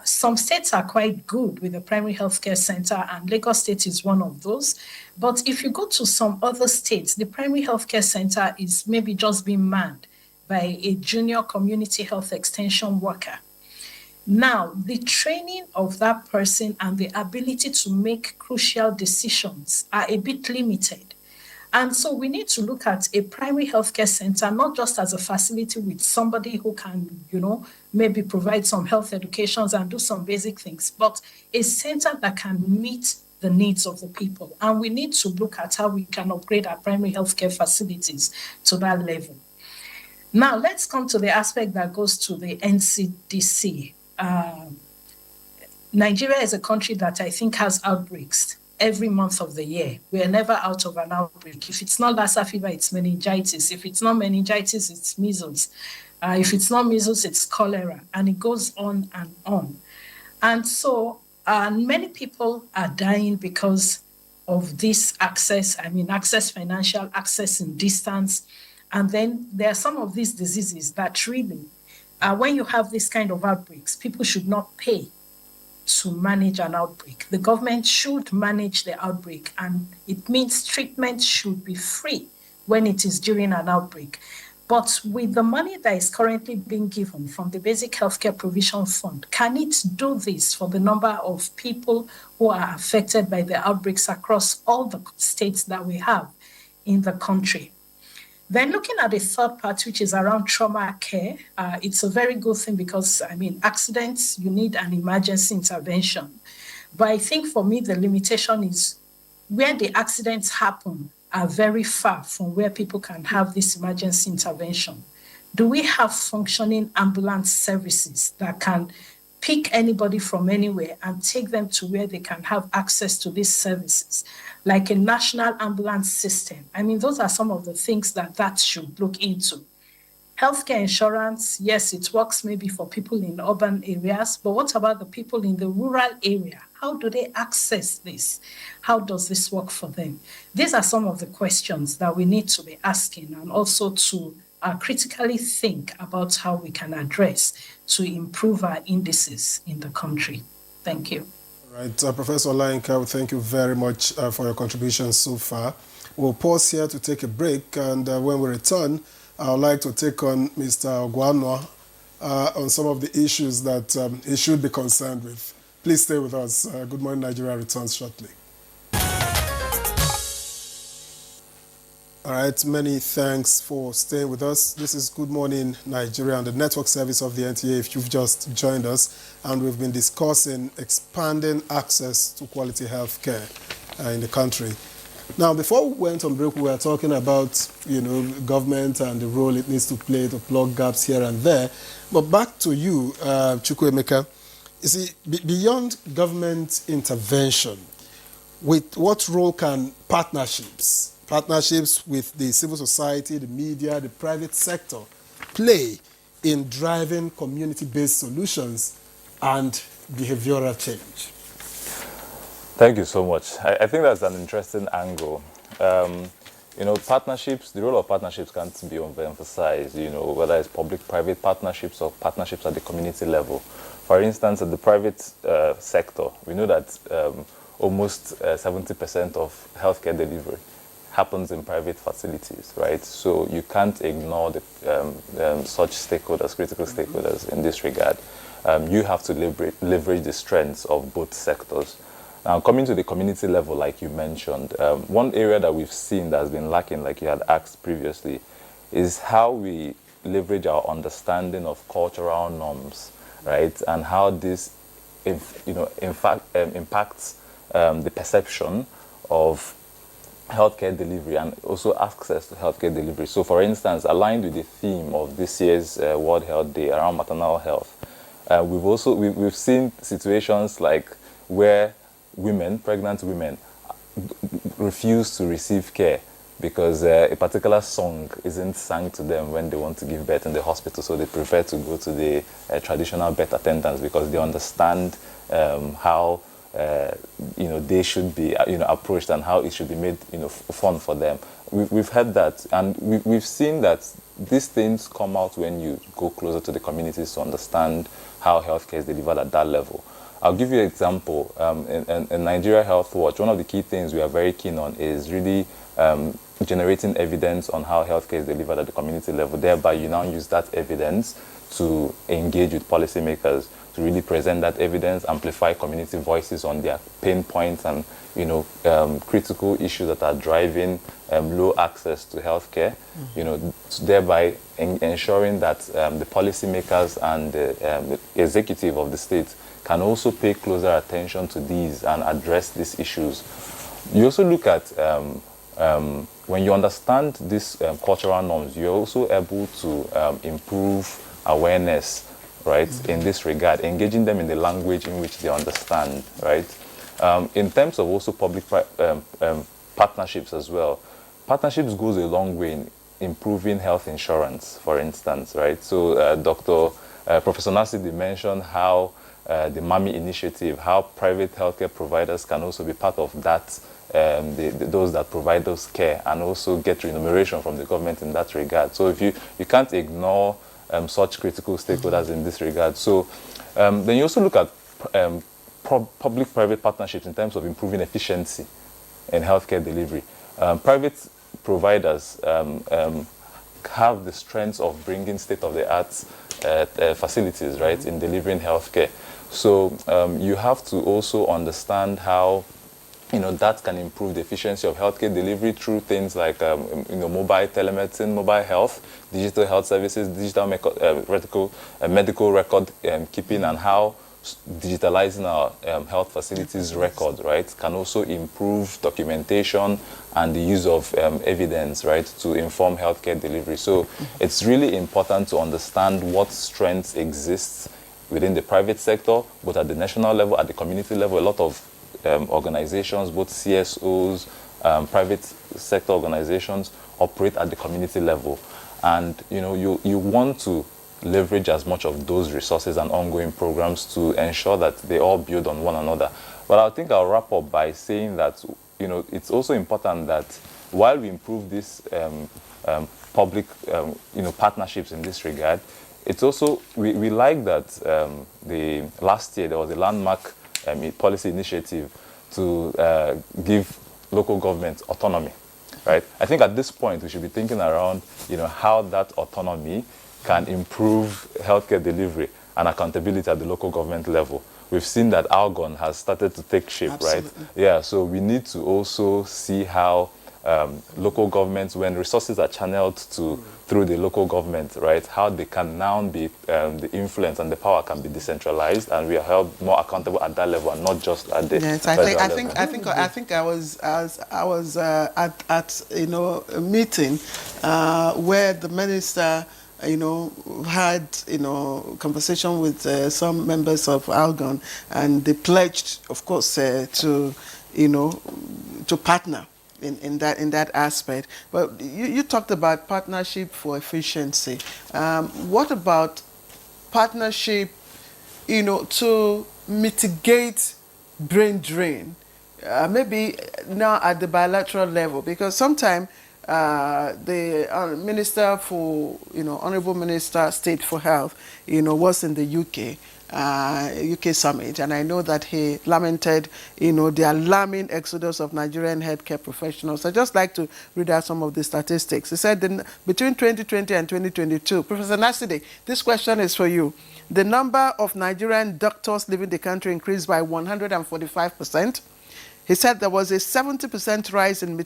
some states are quite good with the primary healthcare center, and Lagos State is one of those. But if you go to some other states, the primary healthcare center is maybe just being manned by a junior community health extension worker. Now, the training of that person and the ability to make crucial decisions are a bit limited. And so we need to look at a primary healthcare center, not just as a facility with somebody who can, maybe provide some health educations and do some basic things, but a center that can meet the needs of the people. And we need to look at how we can upgrade our primary healthcare facilities to that level. Now, let's come to the aspect that goes to the NCDC. Nigeria is a country that I think has outbreaks every month of the year. We are never out of an outbreak. If it's not Lassa fever, it's meningitis. If it's not meningitis, it's measles. If it's not measles, it's cholera. And it goes on and on. And so many people are dying because of this access. Access financial, access in distance. And then there are some of these diseases that really, when you have this kind of outbreaks, people should not pay to manage an outbreak. The government should manage the outbreak, and it means treatment should be free when it is during an outbreak. But with the money that is currently being given from the Basic Healthcare Provision Fund, can it do this for the number of people who are affected by the outbreaks across all the states that we have in the country? Then looking at the third part, which is around trauma care, it's a very good thing because, accidents, you need an emergency intervention. But I think for me, the limitation is where the accidents happen are very far from where people can have this emergency intervention. Do we have functioning ambulance services that can pick anybody from anywhere and take them to where they can have access to these services, like a national ambulance system? Those are some of the things that should look into. Healthcare insurance, yes, it works maybe for people in urban areas, but what about the people in the rural area? How do they access this? How does this work for them? These are some of the questions that we need to be asking, and also to critically think about how we can address to improve our indices in the country. Thank you. All right, Professor Olayinka, thank you very much for your contributions so far. We'll pause here to take a break, and when we return, I would like to take on Mr. Ogwanwa on some of the issues that he should be concerned with. Please stay with us. Good Morning Nigeria returns shortly. All right, many thanks for staying with us. This is Good Morning Nigeria, the network service of the NTA, if you've just joined us. And we've been discussing expanding access to quality health care in the country. Now, before we went on break, we were talking about, government and the role it needs to play to plug gaps here and there. But back to you, Chukwuemeka. You see, beyond government intervention, with what role can partnerships with the civil society, the media, the private sector play in driving community-based solutions and behavioral change? Thank you so much. I think that's an interesting angle. Partnerships, the role of partnerships can't be overemphasized, whether it's public-private partnerships or partnerships at the community level. For instance, at the private sector, we know that almost 70% of healthcare delivery happens in private facilities, right? So you can't ignore such stakeholders, critical stakeholders in this regard. You have to leverage the strengths of both sectors. Now, coming to the community level, like you mentioned, one area that we've seen that has been lacking, like you had asked previously, is how we leverage our understanding of cultural norms, right? And how this, impacts the perception of healthcare delivery and also access to healthcare delivery. So, for instance, aligned with the theme of this year's World Health Day around maternal health, we've seen situations like where pregnant women, refuse to receive care because a particular song isn't sung to them when they want to give birth in the hospital, so they prefer to go to the traditional birth attendants because they understand how they should be approached and how it should be made fun for them. We've heard that, and we've seen that these things come out when you go closer to the communities to understand how healthcare is delivered at that level. I'll give you an example. In Nigeria Health Watch, one of the key things we are very keen on is really generating evidence on how healthcare is delivered at the community level. Thereby, you now use that evidence to engage with policymakers, to really present that evidence, amplify community voices on their pain points and critical issues that are driving low access to healthcare. Thereby ensuring that the policymakers and the executive of the state can also pay closer attention to these and address these issues. You also look at when you understand these cultural norms, you're also able to improve awareness, right, in this regard, engaging them in the language in which they understand, right? In terms of also public partnerships as well, partnerships goes a long way in improving health insurance, for instance, right? So Professor Nasidi mentioned how the MAMI initiative, how private healthcare providers can also be part of that, those that provide those care and also get remuneration from the government in that regard. So if you can't ignore such critical stakeholders in this regard. So then you also look at public-private partnerships in terms of improving efficiency in healthcare delivery. Private providers have the strengths of bringing state-of-the-art facilities, right, in delivering healthcare. So you have to also understand how that can improve the efficiency of healthcare delivery through things like mobile telemedicine, mobile health, digital health services, digital medical record keeping, and how digitalizing our health facilities record, right, can also improve documentation and the use of evidence, right, to inform healthcare delivery. So it's really important to understand what strengths exist within the private sector, both at the national level, at the community level. A lot of organizations, both CSOs, private sector organizations, operate at the community level. And you want to leverage as much of those resources and ongoing programs to ensure that they all build on one another. But I think I'll wrap up by saying that it's also important that while we improve these public partnerships in this regard, it's also we like that the last year there was a landmark policy initiative to give local governments autonomy, right? I think at this point we should be thinking around how that autonomy can improve healthcare delivery and accountability at the local government level. We've seen that Algon has started to take shape, absolutely, right? Yeah, so we need to also see how local governments, when resources are channeled through the local government, right, how they can now be, the influence and the power can be decentralized, and we are held more accountable at that level and not just at the Yes, federal level. I think I was at a meeting where the minister had conversation with some members of Algon, and they pledged, of course, to partner in that aspect. But you talked about partnership for efficiency. What about partnership, to mitigate brain drain? Maybe now at the bilateral level, because sometimes the Minister for, Honorable Minister State for Health, was in the UK. UK summit, and I know that he lamented, the alarming exodus of Nigerian healthcare professionals. I'd just like to read out some of the statistics. He said between 2020 and 2022, Professor Naside, this question is for you. The number of Nigerian doctors leaving the country increased by 145%. He said there was a 70% rise in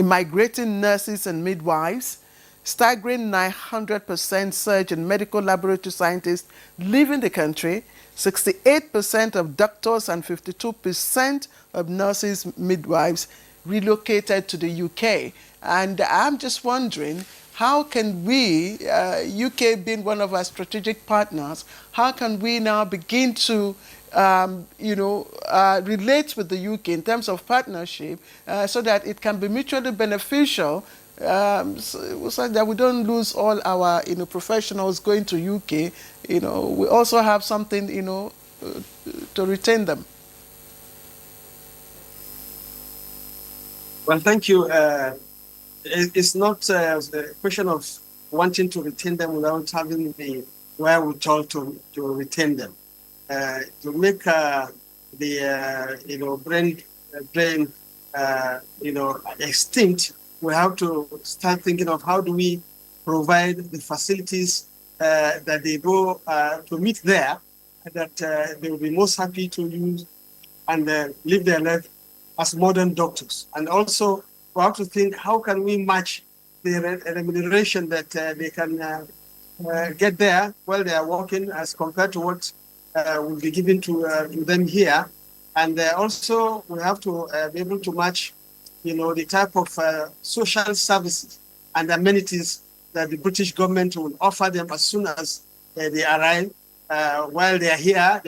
migrating nurses and midwives, staggering 900% surge in medical laboratory scientists leaving the country, 68% of doctors and 52% of nurses, midwives relocated to the UK. And I'm just wondering, how can we, UK being one of our strategic partners, how can we now begin to relate with the UK in terms of partnership so that it can be mutually beneficial, so that we don't lose all our professionals going to UK. We also have something to retain them. Well, thank you. It's not a question of wanting to retain them without having the wherewithal to retain them. To make the brain extinct, we have to start thinking of how do we provide the facilities that they go to meet there, that they will be most happy to use and live their life as modern doctors. And also, we have to think, how can we match the remuneration that they can get there while they are working as compared to what will be given to them here. And also, we have to be able to match, the type of social services and amenities that the British government will offer them as soon as they arrive. While they are here,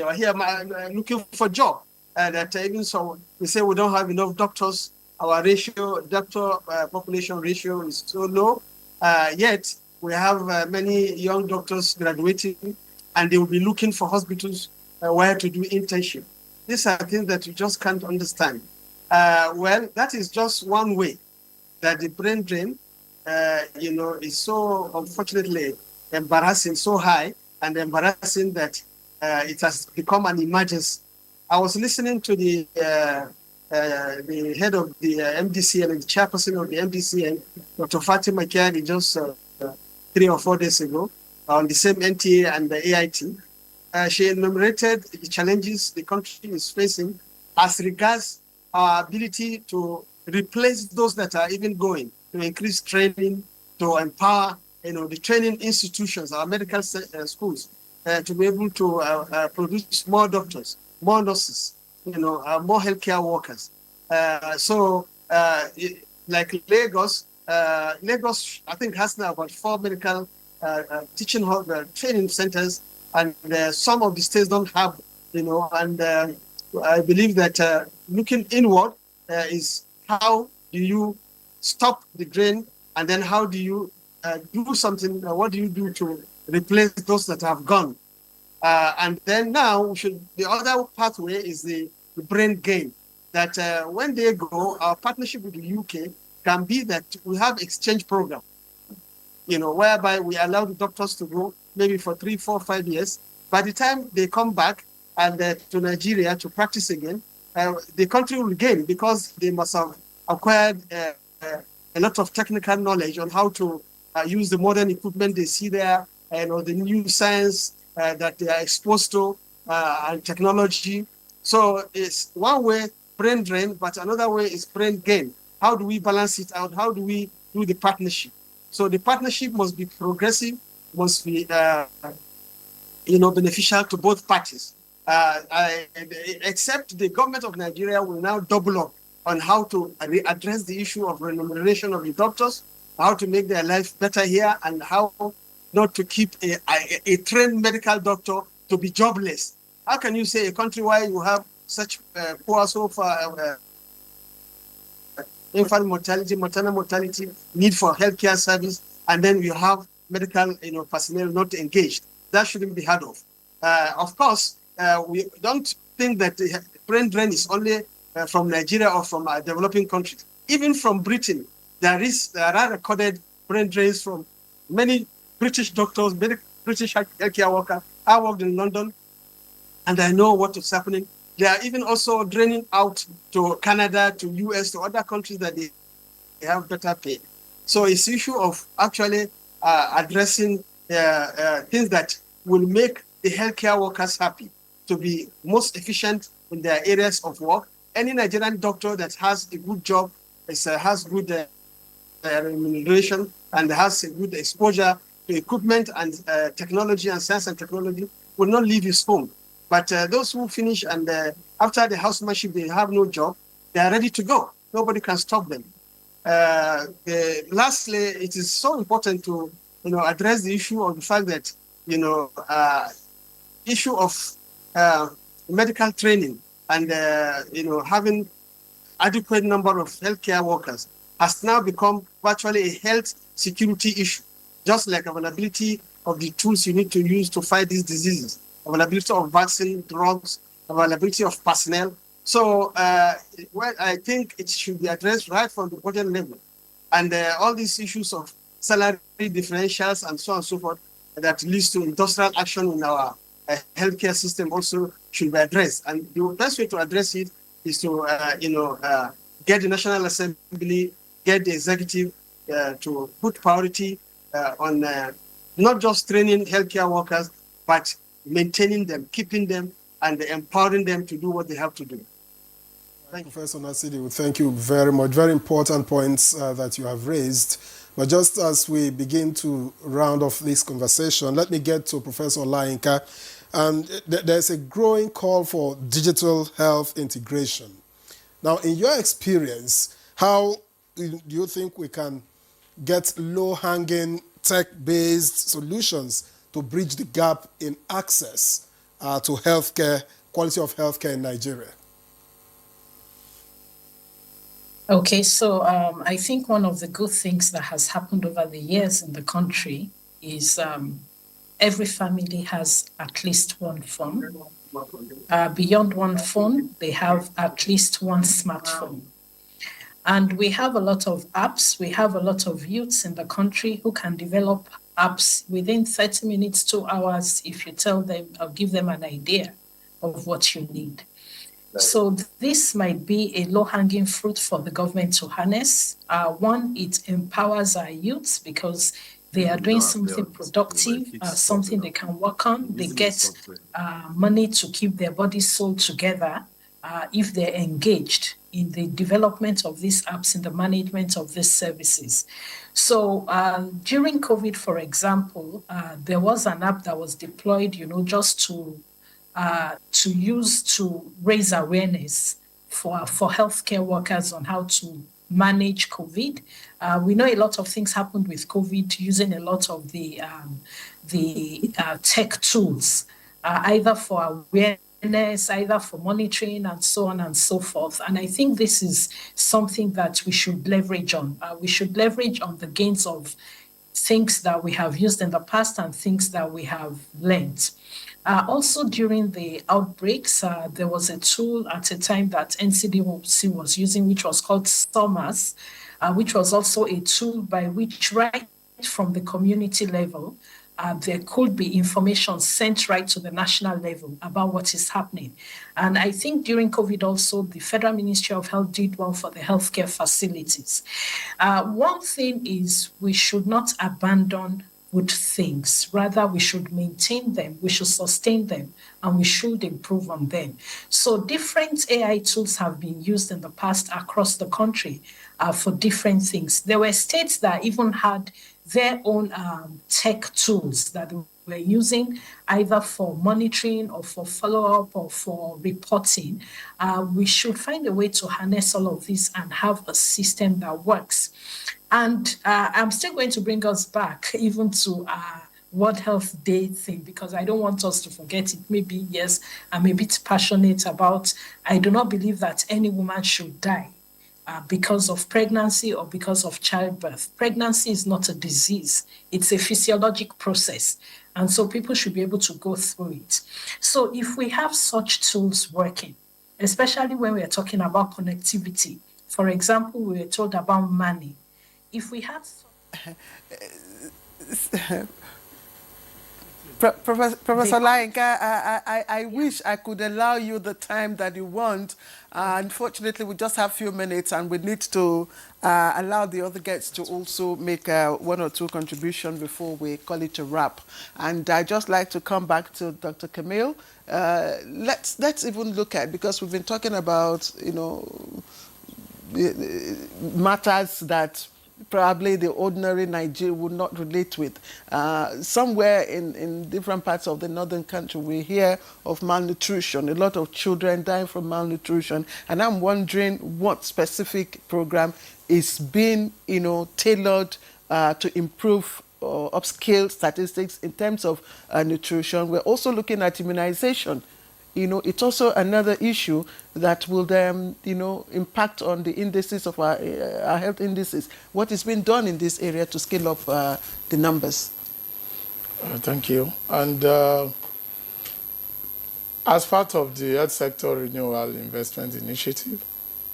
looking for a job. That even so, we say we don't have enough doctors. Our doctor population ratio is so low. Yet we have many young doctors graduating, and they will be looking for hospitals where to do internship. These are things that you just can't understand. Well, that is just one way that the brain drain, is so unfortunately embarrassing, so high and embarrassing that it has become an emergency. I was listening to the head of the MDCN and the chairperson of the MDCN, Dr. Fatima Kiani, just 3 or 4 days ago on the same NTA and the AIT. She enumerated the challenges the country is facing as regards our ability to replace those that are even going, to increase training, to empower, the training institutions, our medical schools, to be able to produce more doctors, more nurses, more healthcare workers. Like Lagos, I think has now about 4 medical teaching training centers, and some of the states don't have, and I believe that looking inward is how do you stop the drain, and then how do you do something, what do you do to replace those that have gone? And then now the other pathway is the brain gain, that when they go, our partnership with the UK can be that we have exchange program, whereby we allow the doctors to go maybe for 3, 4, 5 years. By the time they come back and to Nigeria to practice again, the country will gain because they must have acquired a lot of technical knowledge on how to use the modern equipment they see there, and the new science that they are exposed to, and technology. So it's one way brain drain, but another way is brain gain. How do we balance it out? How do we do the partnership? So the partnership must be progressive, must be beneficial to both parties. Except the government of Nigeria will now double up on how to address the issue of remuneration of the doctors, how to make their life better here, and how not to keep a trained medical doctor to be jobless. How can you say a country where you have such poor so far infant mortality, maternal mortality, need for healthcare service, and then you have medical personnel not engaged? That shouldn't be heard of. Of course, we don't think that the brain drain is only from Nigeria or from developing countries. Even from Britain, there are recorded brain drains from many British doctors, British healthcare workers. I worked in London, and I know what is happening. They are even also draining out to Canada, to US, to other countries that they have better pay. So it's an issue of actually addressing things that will make the healthcare workers happy, to be most efficient in their areas of work. Any Nigerian doctor that has a good job, has good remuneration, and has a good exposure to equipment and technology and science and technology will not leave his home. But those who finish and after the housemanship, they have no job, they are ready to go. Nobody can stop them. Lastly, it is so important to address the issue of the fact that issue of medical training and having adequate number of healthcare workers has now become virtually a health security issue, just like availability of the tools you need to use to fight these diseases, availability of vaccine, drugs, availability of personnel. So I think it should be addressed right from the budget level. And all these issues of salary differentials and so on and so forth that leads to industrial action in our healthcare system also should be addressed. And the best way to address it is to, get the National Assembly, get the executive to put priority on not just training healthcare workers, but maintaining them, keeping them, and empowering them to do what they have to do. Thank you, Professor Nasidi. We thank you very much. Very important points that you have raised. But just as we begin to round off this conversation, let me get to Professor Olayinka. There's a growing call for digital health integration. Now, in your experience, how do you think we can get low-hanging tech-based solutions to bridge the gap in access to healthcare, quality of healthcare in Nigeria? Okay, so I think one of the good things that has happened over the years in the country is every family has at least one phone. Beyond one phone, they have at least one smartphone. And we have a lot of apps. We have a lot of youths in the country who can develop apps within 30 minutes, 2 hours, if you tell them or give them an idea of what you need. So this might be a low-hanging fruit for the government to harness. One, it empowers our youths because they are doing something productive, something they can work on. They get money to keep their body, soul together if they're engaged in the development of these apps, in the management of these services. So during COVID, for example, there was an app that was deployed, just to use to raise awareness for healthcare workers on how to manage COVID. We know a lot of things happened with COVID using a lot of the tech tools, either for awareness, either for monitoring, and so on and so forth. And I think this is something that we should leverage on. We should leverage on the gains of things that we have used in the past and things that we have learned. Also, during the outbreaks, there was a tool at a time that NCDC was using, which was called SOMAS, which was also a tool by which, right from the community level, there could be information sent right to the national level about what is happening. And I think during COVID also, the Federal Ministry of Health did one for the healthcare facilities. One thing is we should not abandon good things. Rather, we should maintain them, we should sustain them, and we should improve on them. So different AI tools have been used in the past across the country. for different things. There were states that even had their own tech tools that we're using either for monitoring or for follow-up or for reporting. We should find a way to harness all of this and have a system that works. And I'm still going to bring us back even to World Health Day thing, because I don't want us to forget it. Maybe, yes, I'm a bit passionate about, I do not believe that any woman should die because of pregnancy or because of childbirth. Pregnancy is not a disease. It's a physiologic process. And so people should be able to go through it. So if we have such tools working, especially when we are talking about connectivity, for example, we were told about money. If we have... Professor Lainka, I wish I could allow you the time that you want. Unfortunately, we just have a few minutes and we need to allow the other guests to also make one or two contributions before we call it a wrap. And I'd just like to come back to Dr. Camille. Let's even look at, because we've been talking about, you know, matters that probably the ordinary Nigerian would not relate with. Somewhere in different parts of the northern country, we hear of malnutrition, a lot of children dying from malnutrition. And I'm wondering what specific program is being, you know, tailored to improve or upscale statistics in terms of nutrition. We're also looking at immunization. You know, it's also another issue that will, you know, impact on the indices of our health indices. What is being done in this area to scale up the numbers? Thank you. And as part of the Health Sector Renewal Investment Initiative,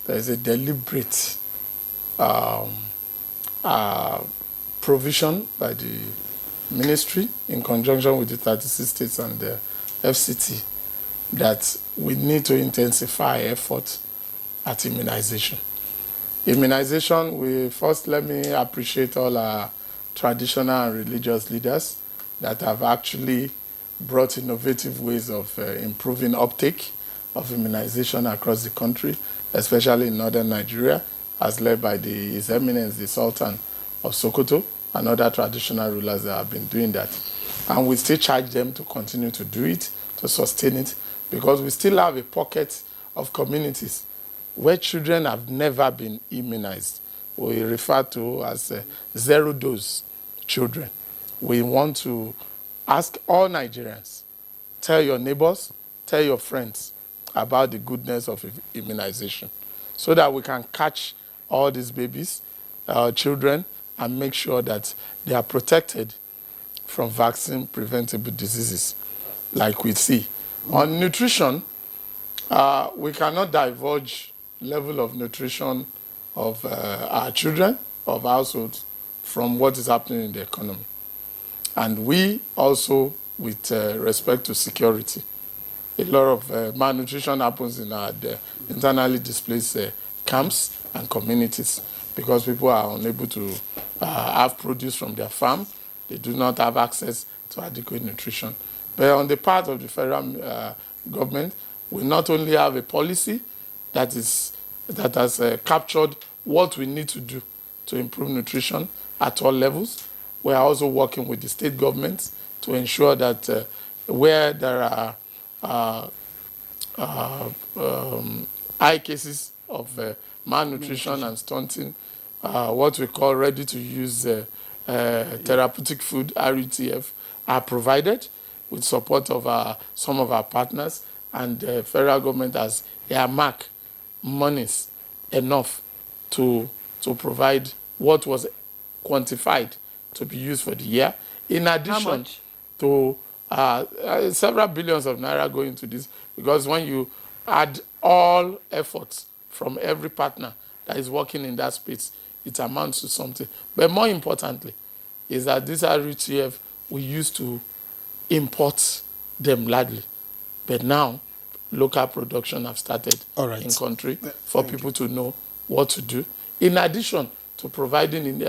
there is a deliberate provision by the ministry in conjunction with the 36 states and the FCT that we need to intensify effort at immunization. Immunization, let me appreciate all our traditional and religious leaders that have actually brought innovative ways of improving uptake of immunization across the country, especially in northern Nigeria, as led by His Eminence, the Sultan of Sokoto, and other traditional rulers that have been doing that. And we still charge them to continue to do it, to sustain it, because we still have a pocket of communities where children have never been immunized. We refer to as zero-dose children. We want to ask all Nigerians, tell your neighbors, tell your friends about the goodness of immunization so that we can catch all these babies, children, and make sure that they are protected from vaccine-preventable diseases like we see. On nutrition, we cannot divulge level of nutrition of our children, of households, from what is happening in the economy. And we also, with respect to security, a lot of malnutrition happens in our internally displaced camps and communities because people are unable to have produce from their farm. They do not have access to adequate nutrition. But on the part of the federal government, we not only have a policy that has captured what we need to do to improve nutrition at all levels. We are also working with the state governments to ensure that where there are high cases of malnutrition and stunting, what we call ready-to-use therapeutic food, RETF, are provided with support of some of our partners, and the federal government has earmarked monies enough to provide what was quantified to be used for the year. In addition to several billions of naira going to this, because when you add all efforts from every partner that is working in that space, it amounts to something. But more importantly, is that these RETF, we used to import them largely. But now, local production have started in country for people to know what to do. In addition to providing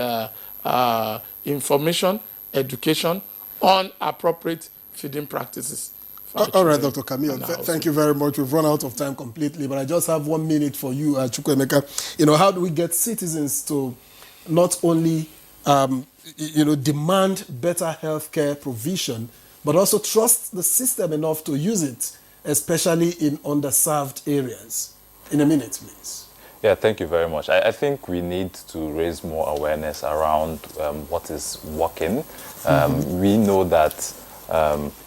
information, education on appropriate feeding practices All right, Dr. Camille, thank you very much. We've run out of time completely, but I just have 1 minute for you, Chukwuemeka. You know, how do we get citizens to not only, demand better healthcare provision, but also trust the system enough to use it, especially in underserved areas? In a minute, please. Yeah, thank you very much. I think we need to raise more awareness around what is working. We know that,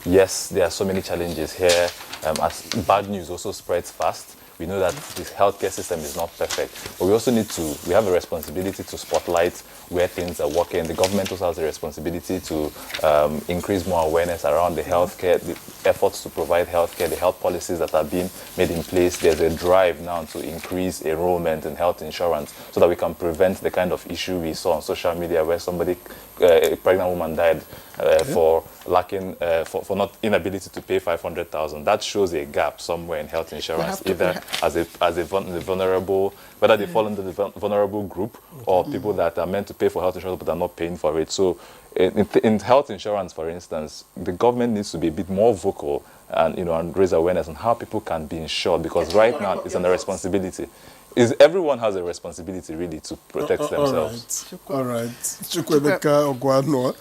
yes, there are so many challenges here. As bad news also spreads fast. We know that the healthcare system is not perfect, but we also we have a responsibility to spotlight where things are working. The government also has a responsibility to increase more awareness around the healthcare, the efforts to provide healthcare, the health policies that are being made in place. There's a drive now to increase enrollment in health insurance so that we can prevent the kind of issue we saw on social media where a pregnant woman died for lacking, for not inability to pay 500,000. That shows a gap somewhere in health insurance, either as a vulnerable, whether they fall into the vulnerable group or people that are meant to pay for health insurance but are not paying for it. So in health insurance, for instance, the government needs to be a bit more vocal and raise awareness on how people can be insured, because right now it's a responsibility. Everyone has a responsibility really to protect themselves. All right. Chukwuemeka Ogwanoa,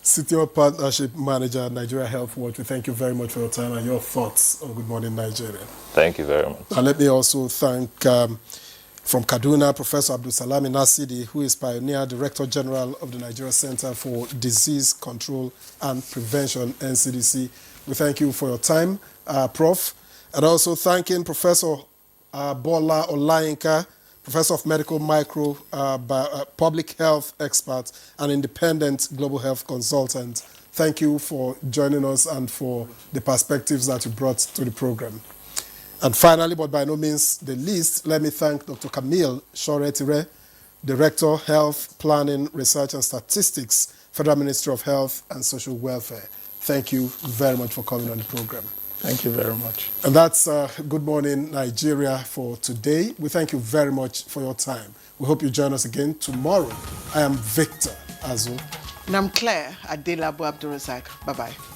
Senior Partnership Manager at Nigeria Health Watch. We thank you very much for your time and your thoughts on Good Morning Nigeria. Thank you very much. And let me also thank from Kaduna, Professor Abdulsalami Nasidi, who is Pioneer Director General of the Nigeria Center for Disease Control and Prevention, NCDC. We thank you for your time, Prof. And also thanking Professor Bola Olayinka, Professor of Medical Public Health Expert and Independent Global Health Consultant. Thank you for joining us and for the perspectives that you brought to the program. And finally, but by no means the least, let me thank Dr. Camille Shoretire, Director, Health Planning, Research and Statistics, Federal Ministry of Health and Social Welfare. Thank you very much for coming on the program. Thank you very much. And that's Good Morning Nigeria for today. We thank you very much for your time. We hope you join us again tomorrow. I am Victor Azu. And I'm Claire Adelabu Abdulrazak. Bye-bye.